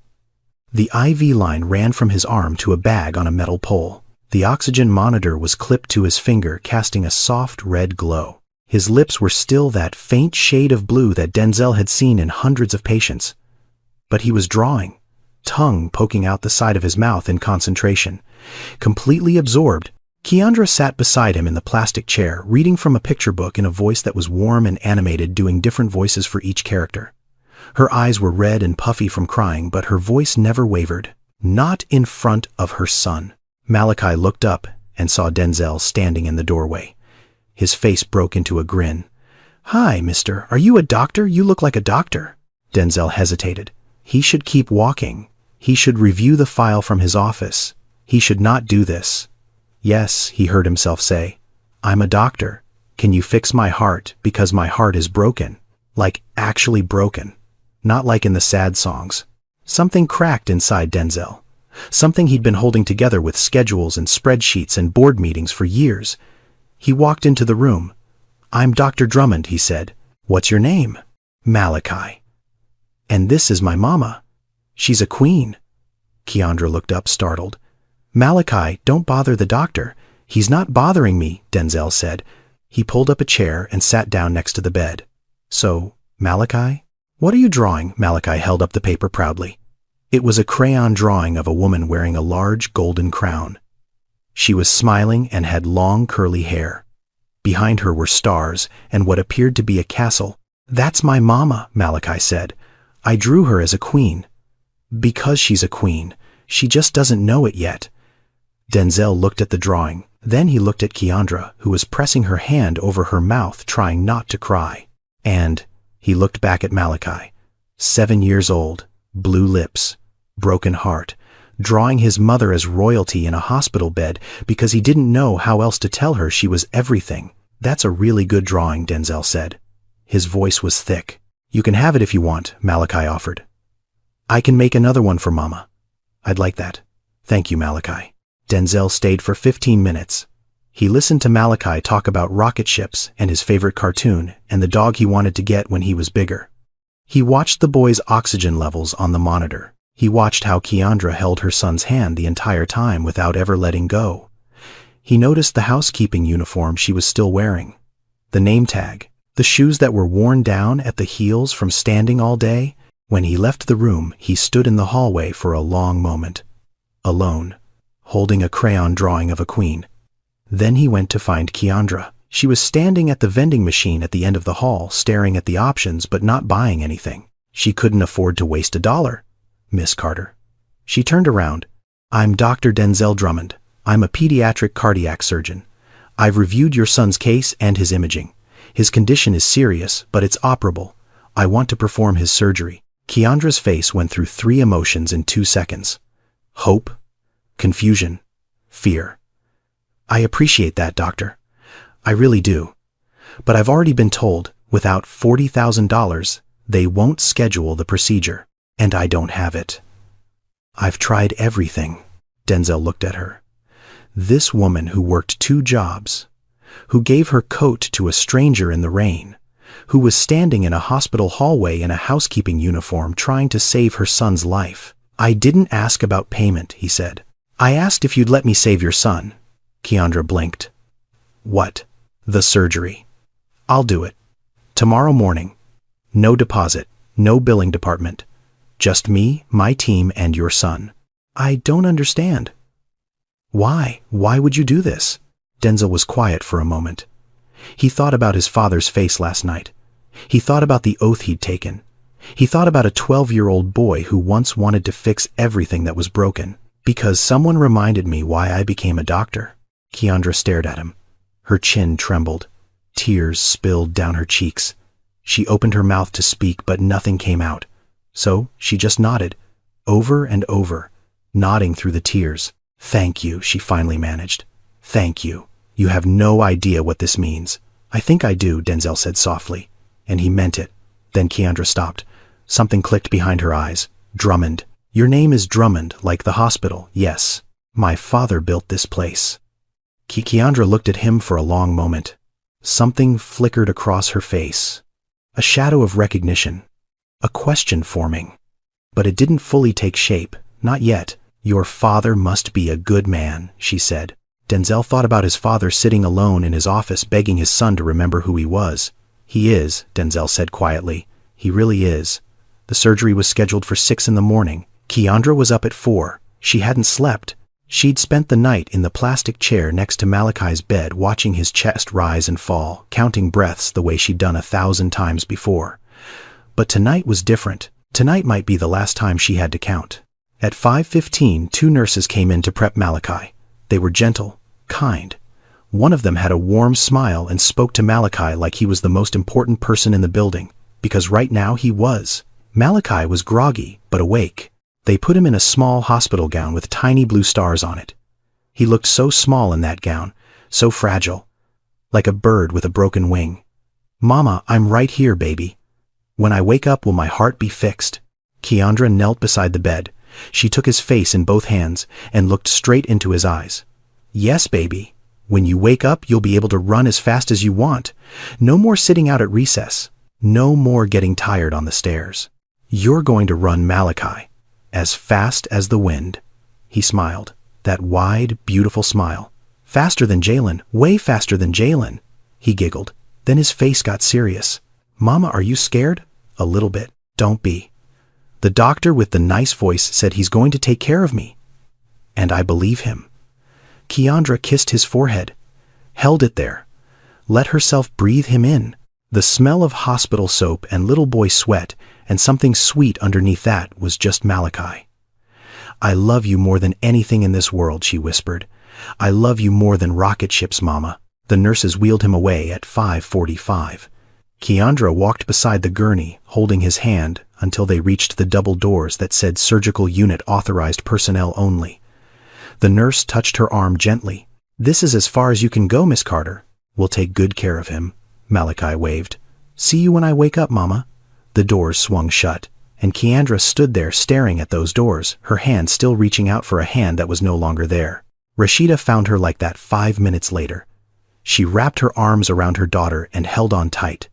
The IV line ran from his arm to a bag on a metal pole. The oxygen monitor was clipped to his finger, casting a soft red glow. His lips were still that faint shade of blue that Denzel had seen in hundreds of patients. But he was drawing, tongue poking out the side of his mouth in concentration. Completely absorbed, Keandra sat beside him in the plastic chair, reading from a picture book in a voice that was warm and animated, doing different voices for each character. Her eyes were red and puffy from crying, but her voice never wavered. Not in front of her son. Malachi looked up and saw Denzel standing in the doorway. His face broke into a grin. "Hi, mister. Are you a doctor? You look like a doctor." Denzel hesitated. He should keep walking. He should review the file from his office. He should not do this. "Yes," he heard himself say. "I'm a doctor. Can you fix my heart, because my heart is broken. Like actually broken. Not like in the sad songs." Something cracked inside Denzel. Something he'd been holding together with schedules and spreadsheets and board meetings for years. He walked into the room. "I'm Dr. Drummond," he said. "What's your name?" "Malachi." "And this is my mama. She's a queen." Keandra looked up, startled. "Malachi, don't bother the doctor. He's not bothering me," Denzel said. He pulled up a chair and sat down next to the bed. "So, Malachi? What are you drawing?" Malachi held up the paper proudly. It was a crayon drawing of a woman wearing a large golden crown. She was smiling and had long curly hair. Behind her were stars and what appeared to be a castle. "That's my mama," Malachi said. "I drew her as a queen. Because she's a queen. She just doesn't know it yet." Denzel looked at the drawing. Then he looked at Keandra, who was pressing her hand over her mouth, trying not to cry. And he looked back at Malachi. 7 years old, blue lips, broken heart, drawing his mother as royalty in a hospital bed because he didn't know how else to tell her she was everything. "That's a really good drawing," Denzel said. His voice was thick. "You can have it if you want," Malachi offered. "I can make another one for Mama." "I'd like that." "Thank you, Malachi." Denzel stayed for 15 minutes. He listened to Malachi talk about rocket ships and his favorite cartoon and the dog he wanted to get when he was bigger. He watched the boy's oxygen levels on the monitor. He watched how Keandra held her son's hand the entire time without ever letting go. He noticed the housekeeping uniform she was still wearing, the name tag, the shoes that were worn down at the heels from standing all day. When he left the room, he stood in the hallway for a long moment, alone, holding a crayon drawing of a queen. Then he went to find Keandra. She was standing at the vending machine at the end of the hall, staring at the options but not buying anything. She couldn't afford to waste $1. "Miss Carter." She turned around. "I'm Dr. Denzel Drummond. I'm a pediatric cardiac surgeon. I've reviewed your son's case and his imaging. His condition is serious, but it's operable. I want to perform his surgery." Keandra's face went through 3 emotions in 2 seconds. Hope, confusion, fear. "I appreciate that, doctor. I really do. But I've already been told, without $40,000, they won't schedule the procedure, and I don't have it." "I've tried everything." Denzel looked at her. This woman who worked 2 jobs, who gave her coat to a stranger in the rain, who was standing in a hospital hallway in a housekeeping uniform trying to save her son's life. "I didn't ask about payment," he said. "I asked if you'd let me save your son." Keandra blinked. "What?" "The surgery. I'll do it. Tomorrow morning. No deposit, no billing department. Just me, my team, and your son." "I don't understand." "Why? Why would you do this?" Denzel was quiet for a moment. He thought about his father's face last night. He thought about the oath he'd taken. He thought about a 12-year-old boy who once wanted to fix everything that was broken. "Because someone reminded me why I became a doctor." Keandra stared at him. Her chin trembled. Tears spilled down her cheeks. She opened her mouth to speak, but nothing came out. So she just nodded, over and over, nodding through the tears. "Thank you," she finally managed. "Thank you." You have no idea what this means. I think I do, Denzel said softly. And he meant it. Then Keandra stopped. Something clicked behind her eyes. Drummond. Your name is Drummond, like the hospital, yes. My father built this place. Keandra looked at him for a long moment. Something flickered across her face. A shadow of recognition. A question forming. But it didn't fully take shape. Not yet. Your father must be a good man, she said. Denzel thought about his father sitting alone in his office begging his son to remember who he was. He is, Denzel said quietly. He really is. The surgery was scheduled for 6 in the morning. Keandra was up at 4. She hadn't slept. She'd spent the night in the plastic chair next to Malachi's bed watching his chest rise and fall, counting breaths the way she'd done 1,000 times before. But tonight was different. Tonight might be the last time she had to count. At 5:15, 2 nurses came in to prep Malachi. They were gentle, kind. One of them had a warm smile and spoke to Malachi like he was the most important person in the building, because right now he was. Malachi was groggy, but awake. They put him in a small hospital gown with tiny blue stars on it. He looked so small in that gown, so fragile, like a bird with a broken wing. Mama, I'm right here, baby. When I wake up, will my heart be fixed? Keandra knelt beside the bed. She took his face in both hands and looked straight into his eyes. Yes, baby. When you wake up, you'll be able to run as fast as you want. No more sitting out at recess. No more getting tired on the stairs. You're going to run, Malachi. As fast as the wind. He smiled. That wide, beautiful smile. Faster than Jalen. Way faster than Jalen. He giggled. Then his face got serious. Mama, are you scared? A little bit. Don't be. The doctor with the nice voice said he's going to take care of me. And I believe him. Keandra kissed his forehead. Held it there. Let herself breathe him in. The smell of hospital soap and little boy sweat and something sweet underneath that was just Malachi. I love you more than anything in this world, she whispered. I love you more than rocket ships, Mama. The nurses wheeled him away at 5:45. Keandra walked beside the gurney, holding his hand until they reached the double doors that said surgical unit authorized personnel only. The nurse touched her arm gently. This is as far as you can go, Miss Carter. We'll take good care of him. Malachi waved. See you when I wake up, Mama. The doors swung shut, and Keandra stood there staring at those doors, her hand still reaching out for a hand that was no longer there. Rashida found her like that 5 minutes later. She wrapped her arms around her daughter and held on tight.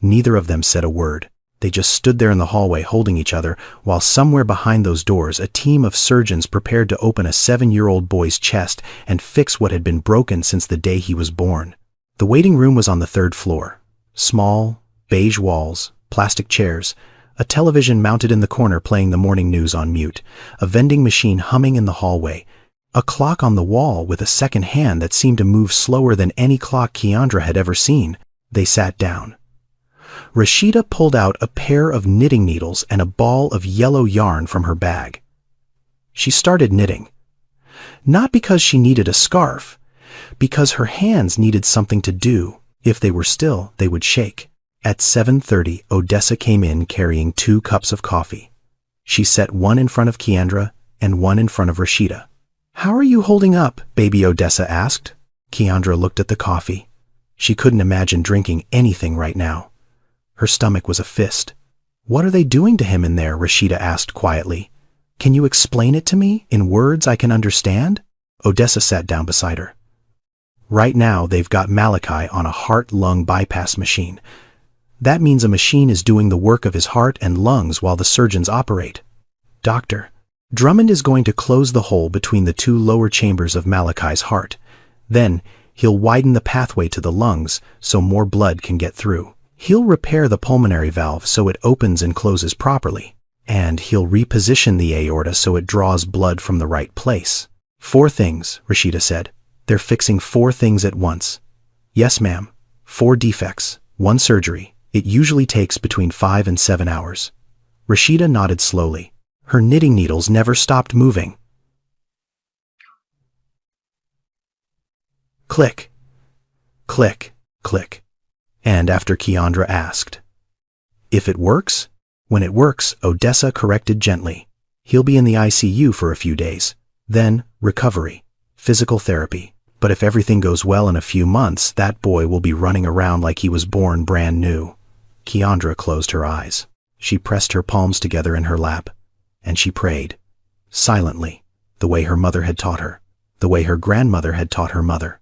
Neither of them said a word. They just stood there in the hallway holding each other, while somewhere behind those doors a team of surgeons prepared to open a 7-year-old boy's chest and fix what had been broken since the day he was born. The waiting room was on the 3rd floor. Small, beige walls, plastic chairs, a television mounted in the corner playing the morning news on mute, a vending machine humming in the hallway, a clock on the wall with a second hand that seemed to move slower than any clock Keandra had ever seen. They sat down. Rashida pulled out a pair of knitting needles and a ball of yellow yarn from her bag. She started knitting. Not because she needed a scarf, because her hands needed something to do. If they were still, they would shake. At 7:30, Odessa came in carrying 2 cups of coffee. She set one in front of Keandra and one in front of Rashida. How are you holding up? Baby Odessa asked. Keandra looked at the coffee. She couldn't imagine drinking anything right now. Her stomach was a fist. What are they doing to him in there? Rashida asked quietly. Can you explain it to me in words I can understand? Odessa sat down beside her. Right now, they've got Malachi on a heart-lung bypass machine. That means a machine is doing the work of his heart and lungs while the surgeons operate. Doctor, Drummond is going to close the hole between the 2 lower chambers of Malachi's heart. Then, he'll widen the pathway to the lungs so more blood can get through. He'll repair the pulmonary valve so it opens and closes properly. And he'll reposition the aorta so it draws blood from the right place. 4 things, Rashida said. They're fixing 4 things at once. Yes, ma'am. 4 defects, 1 surgery. It usually takes between 5 and 7 hours. Rashida nodded slowly. Her knitting needles never stopped moving. Click. Click. Click. And after Keandra asked, if it works? When it works, Odessa corrected gently. He'll be in the ICU for a few days. Then, recovery. Physical therapy. But if everything goes well in a few months, that boy will be running around like he was born brand new. Keandra closed her eyes. She pressed her palms together in her lap, and she prayed, silently, the way her mother had taught her, the way her grandmother had taught her mother.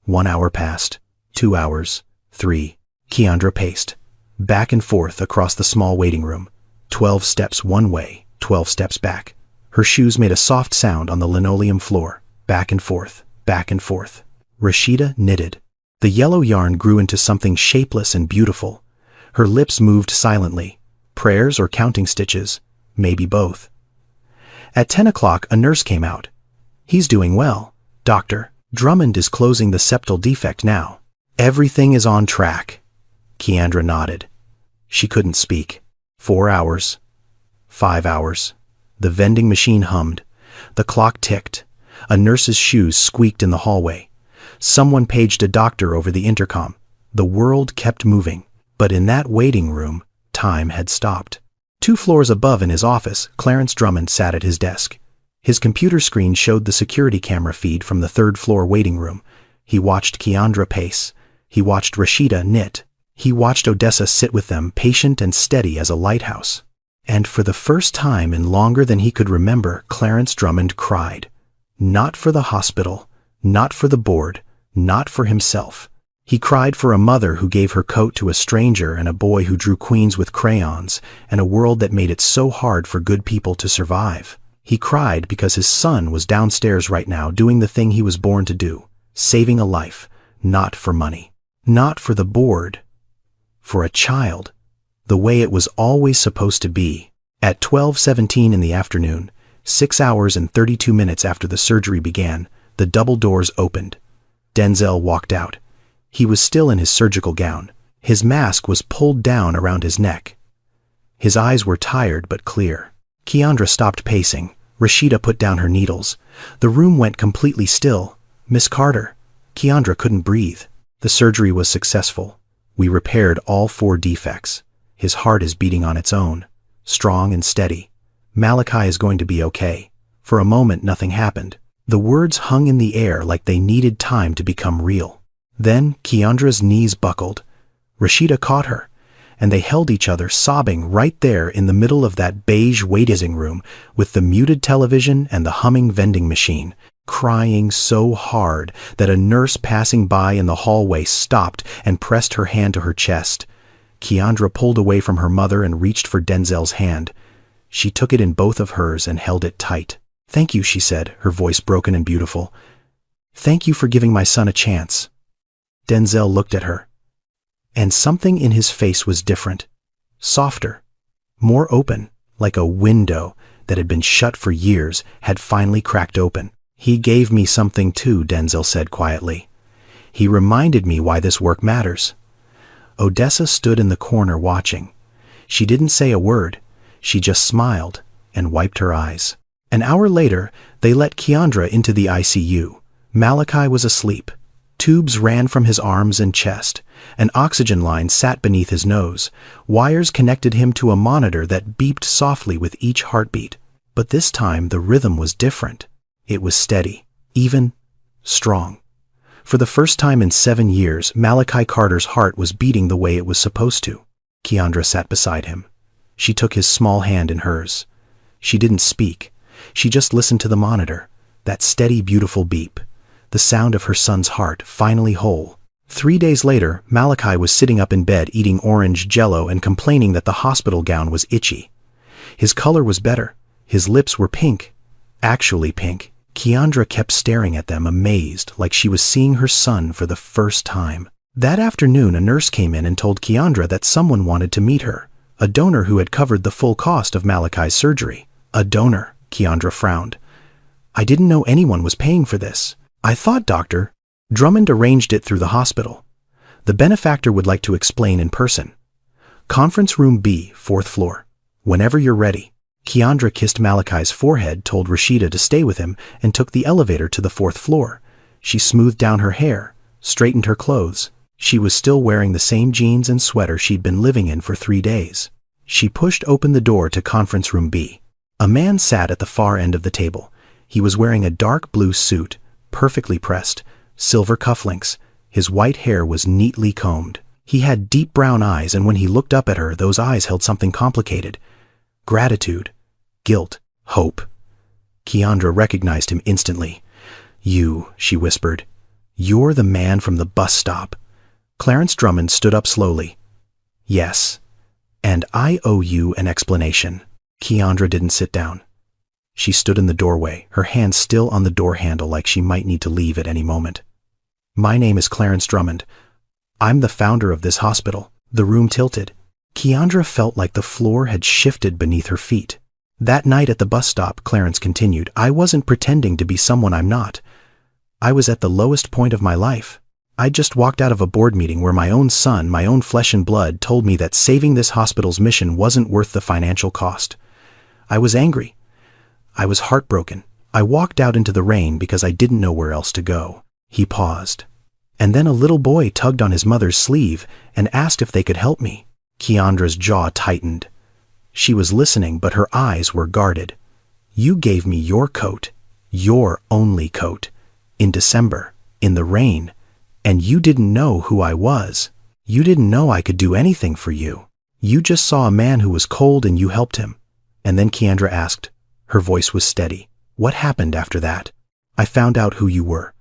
1 hour passed, 2 hours, 3. Keandra paced, back and forth across the small waiting room, 12 steps one way, 12 steps back. Her shoes made a soft sound on the linoleum floor, back and forth, back and forth. Rashida knitted. The yellow yarn grew into something shapeless and beautiful. Her lips moved silently. Prayers or counting stitches, maybe both. At 10 o'clock, a nurse came out. "He's doing well, doctor. Drummond is closing the septal defect now. Everything is on track." Keandra nodded. She couldn't speak. 4 hours. 5 hours. The vending machine hummed. The clock ticked. A nurse's shoes squeaked in the hallway. Someone paged a doctor over the intercom. The world kept moving. But in that waiting room, time had stopped. 2 floors above in his office, Clarence Drummond sat at his desk. His computer screen showed the security camera feed from the 3rd floor waiting room. He watched Keandra pace. He watched Rashida knit. He watched Odessa sit with them, patient and steady as a lighthouse. And for the first time in longer than he could remember, Clarence Drummond cried. Not for the hospital, not for the board, not for himself. He cried for a mother who gave her coat to a stranger and a boy who drew queens with crayons, and a world that made it so hard for good people to survive. He cried because his son was downstairs right now doing the thing he was born to do, saving a life, not for money, not for the board, for a child, the way it was always supposed to be. At 12:17 in the afternoon, 6 hours and 32 minutes after the surgery began, the double doors opened. Denzel walked out. He was still in his surgical gown. His mask was pulled down around his neck. His eyes were tired but clear. Keandra stopped pacing. Rashida put down her needles. The room went completely still. "Miss Carter." Keandra couldn't breathe. "The surgery was successful. We repaired all 4 defects. His heart is beating on its own, strong and steady. Malachi is going to be okay." For a moment, nothing happened. The words hung in the air like they needed time to become real. Then Keandra's knees buckled. Rashida caught her, and they held each other, sobbing right there in the middle of that beige waiting room with the muted television and the humming vending machine, crying so hard that a nurse passing by in the hallway stopped and pressed her hand to her chest. Keandra pulled away from her mother and reached for Denzel's hand. She took it in both of hers and held it tight. "Thank you," she said, her voice broken and beautiful. "Thank you for giving my son a chance." Denzel looked at her, and something in his face was different, softer, more open, like a window that had been shut for years had finally cracked open. "He gave me something too," Denzel said quietly. "He reminded me why this work matters." Odessa stood in the corner watching. She didn't say a word. She just smiled and wiped her eyes. An hour later, they let Keandra into the ICU. Malachi was asleep. Tubes ran from his arms and chest. An oxygen line sat beneath his nose. Wires connected him to a monitor that beeped softly with each heartbeat. But this time, the rhythm was different. It was steady, even, strong. For the first time in 7 years, Malachi Carter's heart was beating the way it was supposed to. Keandra sat beside him. She took his small hand in hers. She didn't speak. She just listened to the monitor, that steady, beautiful beep, the sound of her son's heart, finally whole. 3 days later, Malachi was sitting up in bed eating orange Jell-O and complaining that the hospital gown was itchy. His color was better. His lips were pink. Actually pink. Keandra kept staring at them, amazed, like she was seeing her son for the first time. That afternoon, a nurse came in and told Keandra that someone wanted to meet her, a donor who had covered the full cost of Malachi's surgery. "A donor," Keandra frowned. "I didn't know anyone was paying for this." "I thought, Doctor." Drummond arranged it through the hospital. "The benefactor would like to explain in person." "Conference room B, 4th floor. Whenever you're ready." Keandra kissed Malachi's forehead, told Rashida to stay with him, and took the elevator to the 4th floor. She smoothed down her hair, straightened her clothes. She was still wearing the same jeans and sweater she'd been living in for 3 days. She pushed open the door to conference room B. A man sat at the far end of the table. He was wearing a dark blue suit, perfectly pressed, silver cufflinks. His white hair was neatly combed. He had deep brown eyes, and when he looked up at her, those eyes held something complicated. Gratitude, guilt, hope. Keandra recognized him instantly. "You," she whispered. "You're the man from the bus stop." Clarence Drummond stood up slowly. "Yes, and I owe you an explanation." Keandra didn't sit down. She stood in the doorway, her hand still on the door handle like she might need to leave at any moment. "My name is Clarence Drummond. I'm the founder of this hospital." The room tilted. Keandra felt like the floor had shifted beneath her feet. "That night at the bus stop," Clarence continued, "I wasn't pretending to be someone I'm not. I was at the lowest point of my life. I just walked out of a board meeting where my own son, my own flesh and blood, told me that saving this hospital's mission wasn't worth the financial cost. I was angry. I was heartbroken. I walked out into the rain because I didn't know where else to go." He paused. "And then a little boy tugged on his mother's sleeve and asked if they could help me." Keandra's jaw tightened. She was listening, but her eyes were guarded. "You gave me your coat, your only coat, in December, in the rain, and you didn't know who I was. You didn't know I could do anything for you. You just saw a man who was cold and you helped him." And then Keandra asked. Her voice was steady. "What happened after that?" "I found out who you were.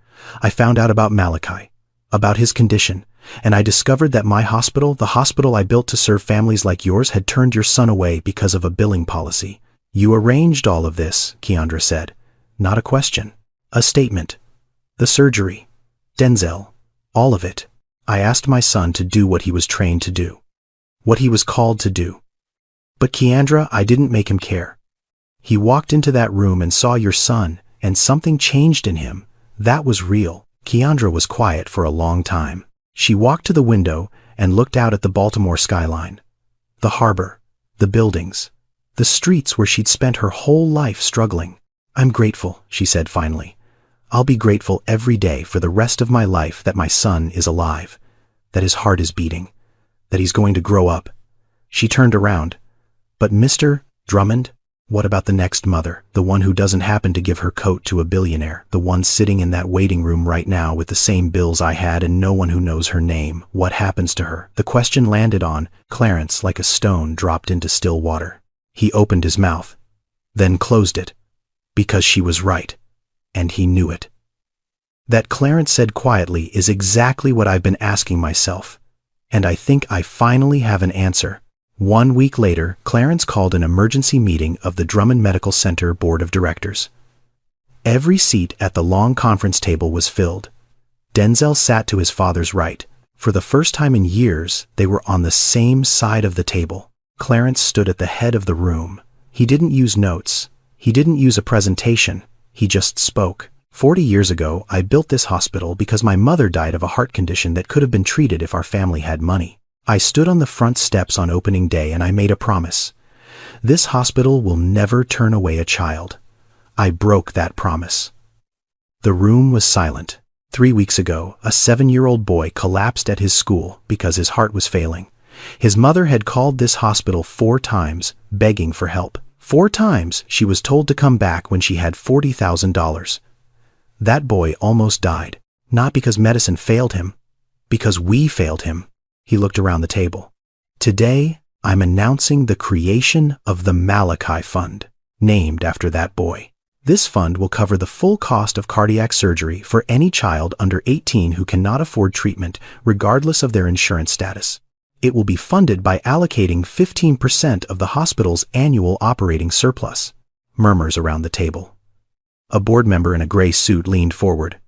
I found out about Malachi, about his condition, and I discovered that my hospital, the hospital I built to serve families like yours, had turned your son away because of a billing policy." "You arranged all of this," Keandra said. "Not a question. A statement. The surgery. Denzel. All of it. I asked my son to do what he was trained to do. What he was called to do. But Keandra, I didn't make him care. He walked into that room and saw your son, and something changed in him. That was real." Keandra was quiet for a long time. She walked to the window and looked out at the Baltimore skyline. The harbor, the buildings, the streets where she'd spent her whole life struggling. "I'm grateful," she said finally. "I'll be grateful every day for the rest of my life that my son is alive, that his heart is beating, that he's going to grow up." She turned around. "But Mr. Drummond, what about the next mother, the one who doesn't happen to give her coat to a billionaire, the one sitting in that waiting room right now with the same bills I had and no one who knows her name? What happens to her?" The question landed on Clarence like a stone dropped into still water. He opened his mouth, then closed it, because she was right, and he knew it. That, Clarence said quietly, is exactly what I've been asking myself, and I think I finally have an answer. 1 week later, Clarence called an emergency meeting of the Drummond Medical Center Board of Directors. Every seat at the long conference table was filled. Denzel sat to his father's right. For the first time in years, they were on the same side of the table. Clarence stood at the head of the room. He didn't use notes. He didn't use a presentation. He just spoke. 40 years ago, I built this hospital because my mother died of a heart condition that could have been treated if our family had money. I stood on the front steps on opening day and I made a promise. This hospital will never turn away a child. I broke that promise." The room was silent. 3 weeks ago, a 7-year-old boy collapsed at his school because his heart was failing. His mother had called this hospital 4 times, begging for help. 4 times she was told to come back when she had $40,000. That boy almost died, not because medicine failed him, because we failed him. He looked around the table. "Today, I'm announcing the creation of the Malachi Fund, named after that boy. This fund will cover the full cost of cardiac surgery for any child under 18 who cannot afford treatment, regardless of their insurance status. It will be funded by allocating 15% of the hospital's annual operating surplus." Murmurs around the table. A board member in a gray suit leaned forward.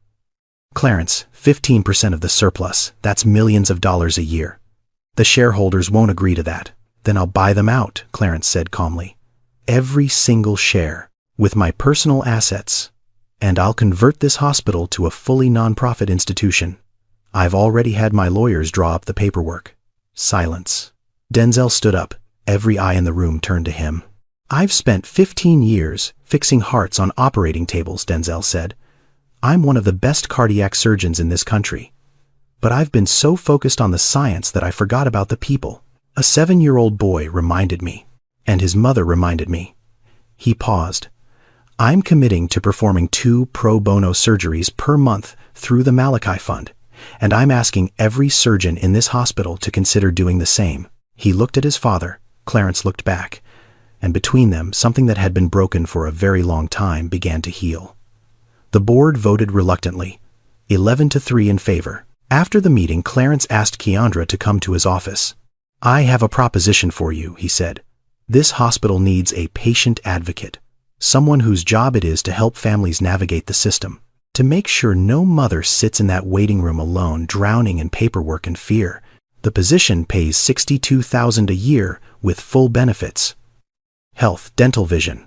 "Clarence, 15% of the surplus, that's millions of dollars a year. The shareholders won't agree to that." "Then I'll buy them out," Clarence said calmly. "Every single share, with my personal assets, and I'll convert this hospital to a fully nonprofit institution. I've already had my lawyers draw up the paperwork." Silence. Denzel stood up. Every eye in the room turned to him. "I've spent 15 years fixing hearts on operating tables," Denzel said. "I'm one of the best cardiac surgeons in this country. But I've been so focused on the science that I forgot about the people. A 7-year-old boy reminded me, and his mother reminded me." He paused. I'm committing to performing 2 pro bono surgeries per month through the Malachi Fund, and I'm asking every surgeon in this hospital to consider doing the same." He looked at his father, Clarence looked back, and between them, something that had been broken for a very long time began to heal. The board voted reluctantly, 11-3 in favor. After the meeting, Clarence asked Keandra to come to his office. "I have a proposition for you," he said. "This hospital needs a patient advocate, someone whose job it is to help families navigate the system, to make sure no mother sits in that waiting room alone, drowning in paperwork and fear. The position pays $62,000 a year with full benefits. Health, dental, vision.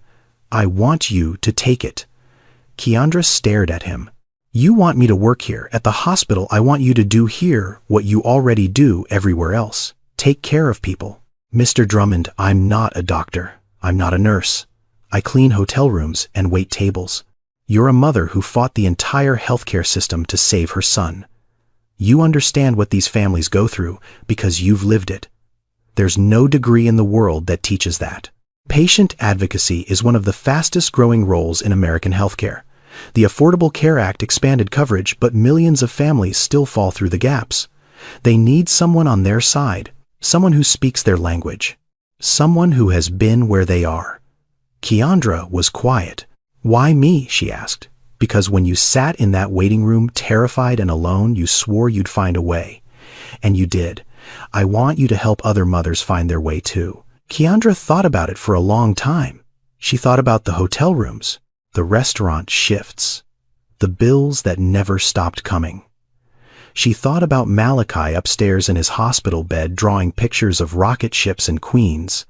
I want you to take it." Keandra stared at him. "You want me to work here at the hospital? I want you to do here what you already do everywhere else. Take care of people." "Mr. Drummond, I'm not a doctor. I'm not a nurse. I clean hotel rooms and wait tables. You're a mother who fought the entire healthcare system to save her son. You understand what these families go through because you've lived it. There's no degree in the world that teaches that. Patient advocacy is one of the fastest growing roles in American healthcare. The Affordable Care Act expanded coverage, but millions of families still fall through the gaps. They need someone on their side, someone who speaks their language, someone who has been where they are." Keandra was quiet. "Why me?" she asked. "Because when you sat in that waiting room, terrified and alone, you swore you'd find a way. And you did. I want you to help other mothers find their way too." Keandra thought about it for a long time. She thought about the hotel rooms, the restaurant shifts, the bills that never stopped coming. She thought about Malachi upstairs in his hospital bed drawing pictures of rocket ships and queens.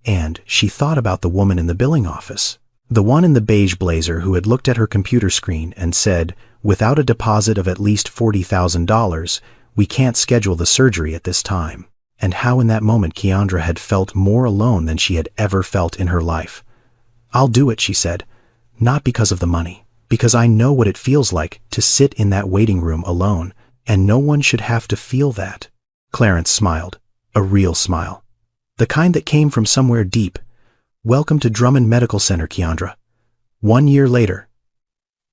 And she thought about the woman in the billing office, the one in the beige blazer who had looked at her computer screen and said, "Without a deposit of at least $40,000, we can't schedule the surgery at this time." And how in that moment Keandra had felt more alone than she had ever felt in her life. "I'll do it," she said, "not because of the money, because I know what it feels like to sit in that waiting room alone, and no one should have to feel that." Clarence smiled, a real smile, the kind that came from somewhere deep. "Welcome to Drummond Medical Center, Keandra." 1 year later,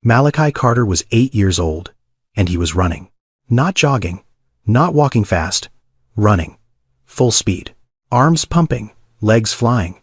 Malachi Carter was 8 years old, and he was running. Not jogging, not walking fast, running. Full speed, arms pumping, legs flying,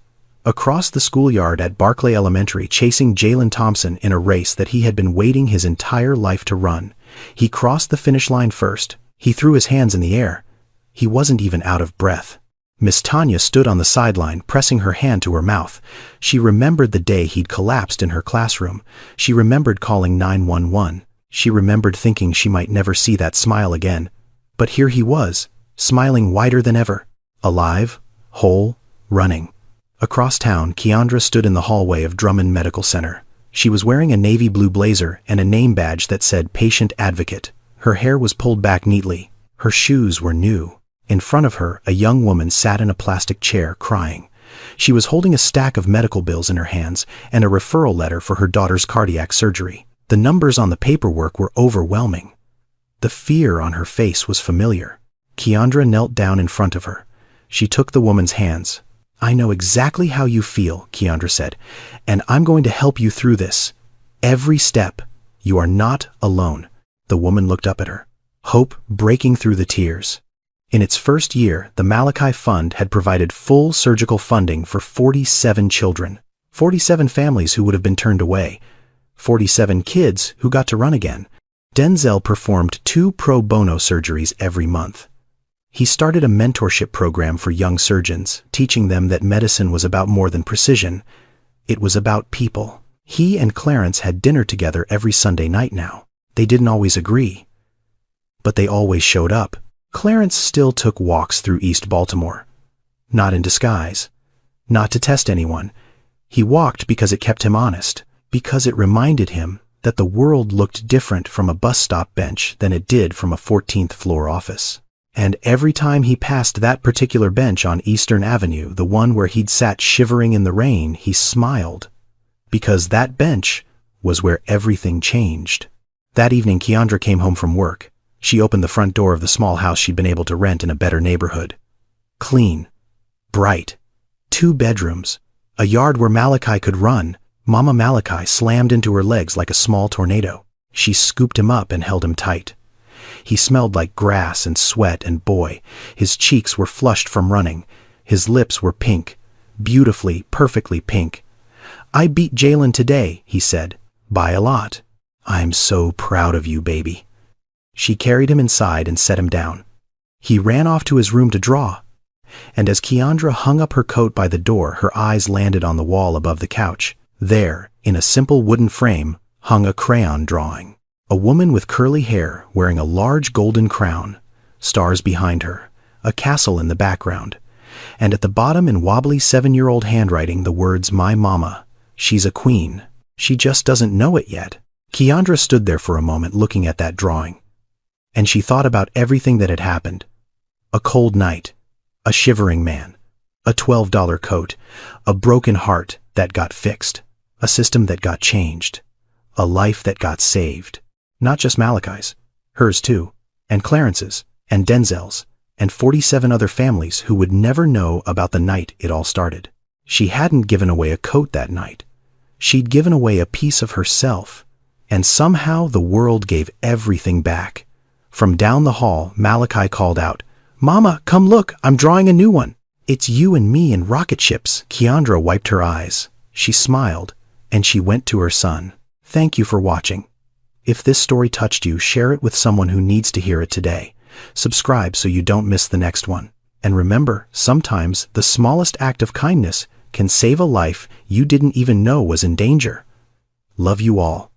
across the schoolyard at Barclay Elementary, chasing Jalen Thompson in a race that he had been waiting his entire life to run. He crossed the finish line first. He threw his hands in the air. He wasn't even out of breath. Miss Tanya stood on the sideline, pressing her hand to her mouth. She remembered the day he'd collapsed in her classroom. She remembered calling 911. She remembered thinking she might never see that smile again. But here he was, smiling wider than ever, alive, whole, running. Across town, Keandra stood in the hallway of Drummond Medical Center. She was wearing a navy blue blazer and a name badge that said Patient Advocate. Her hair was pulled back neatly. Her shoes were new. In front of her, a young woman sat in a plastic chair, crying. She was holding a stack of medical bills in her hands and a referral letter for her daughter's cardiac surgery. The numbers on the paperwork were overwhelming. The fear on her face was familiar. Keandra knelt down in front of her. She took the woman's hands. "I know exactly how you feel," Keandra said, "and I'm going to help you through this. Every step. You are not alone." The woman looked up at her, hope breaking through the tears. In its first year, the Malachi Fund had provided full surgical funding for 47 children, 47 families who would have been turned away, 47 kids who got to run again. Denzel performed 2 pro bono surgeries every month. He started a mentorship program for young surgeons, teaching them that medicine was about more than precision. It was about people. He and Clarence had dinner together every Sunday night now. They didn't always agree, but they always showed up. Clarence still took walks through East Baltimore. Not in disguise. Not to test anyone. He walked because it kept him honest, because it reminded him that the world looked different from a bus stop bench than it did from a 14th floor office. And every time he passed that particular bench on Eastern Avenue, the one where he'd sat shivering in the rain, he smiled, because that bench was where everything changed. That evening, Keandra came home from work. She opened the front door of the small house she'd been able to rent in a better neighborhood. Clean, bright, 2 bedrooms, a yard where Malachi could run, Mama Malachi slammed into her legs like a small tornado. She scooped him up and held him tight. He smelled like grass and sweat, and boy, his cheeks were flushed from running. His lips were pink, beautifully, perfectly pink. "I beat Jalen today," he said, "by a lot. I'm so proud of you, baby." She carried him inside and set him down. He ran off to his room to draw. And as Keandra hung up her coat by the door, her eyes landed on the wall above the couch. There, in a simple wooden frame, hung a crayon drawing. A woman with curly hair wearing a large golden crown, stars behind her, a castle in the background, and at the bottom in wobbly 7-year-old handwriting the words, "My mama. She's a queen. She just doesn't know it yet." Keandra stood there for a moment looking at that drawing. And she thought about everything that had happened. A cold night, a shivering man, a $12 coat, a broken heart that got fixed, a system that got changed, a life that got saved. Not just Malachi's, hers too, and Clarence's, and Denzel's, and 47 other families who would never know about the night it all started. She hadn't given away a coat that night. She'd given away a piece of herself, and somehow the world gave everything back. From down the hall, Malachi called out, "Mama, come look, I'm drawing a new one. It's you and me in rocket ships." Keandra wiped her eyes. She smiled, and she went to her son. Thank you for watching. If this story touched you, share it with someone who needs to hear it today. Subscribe so you don't miss the next one. And remember, sometimes the smallest act of kindness can save a life you didn't even know was in danger. Love you all.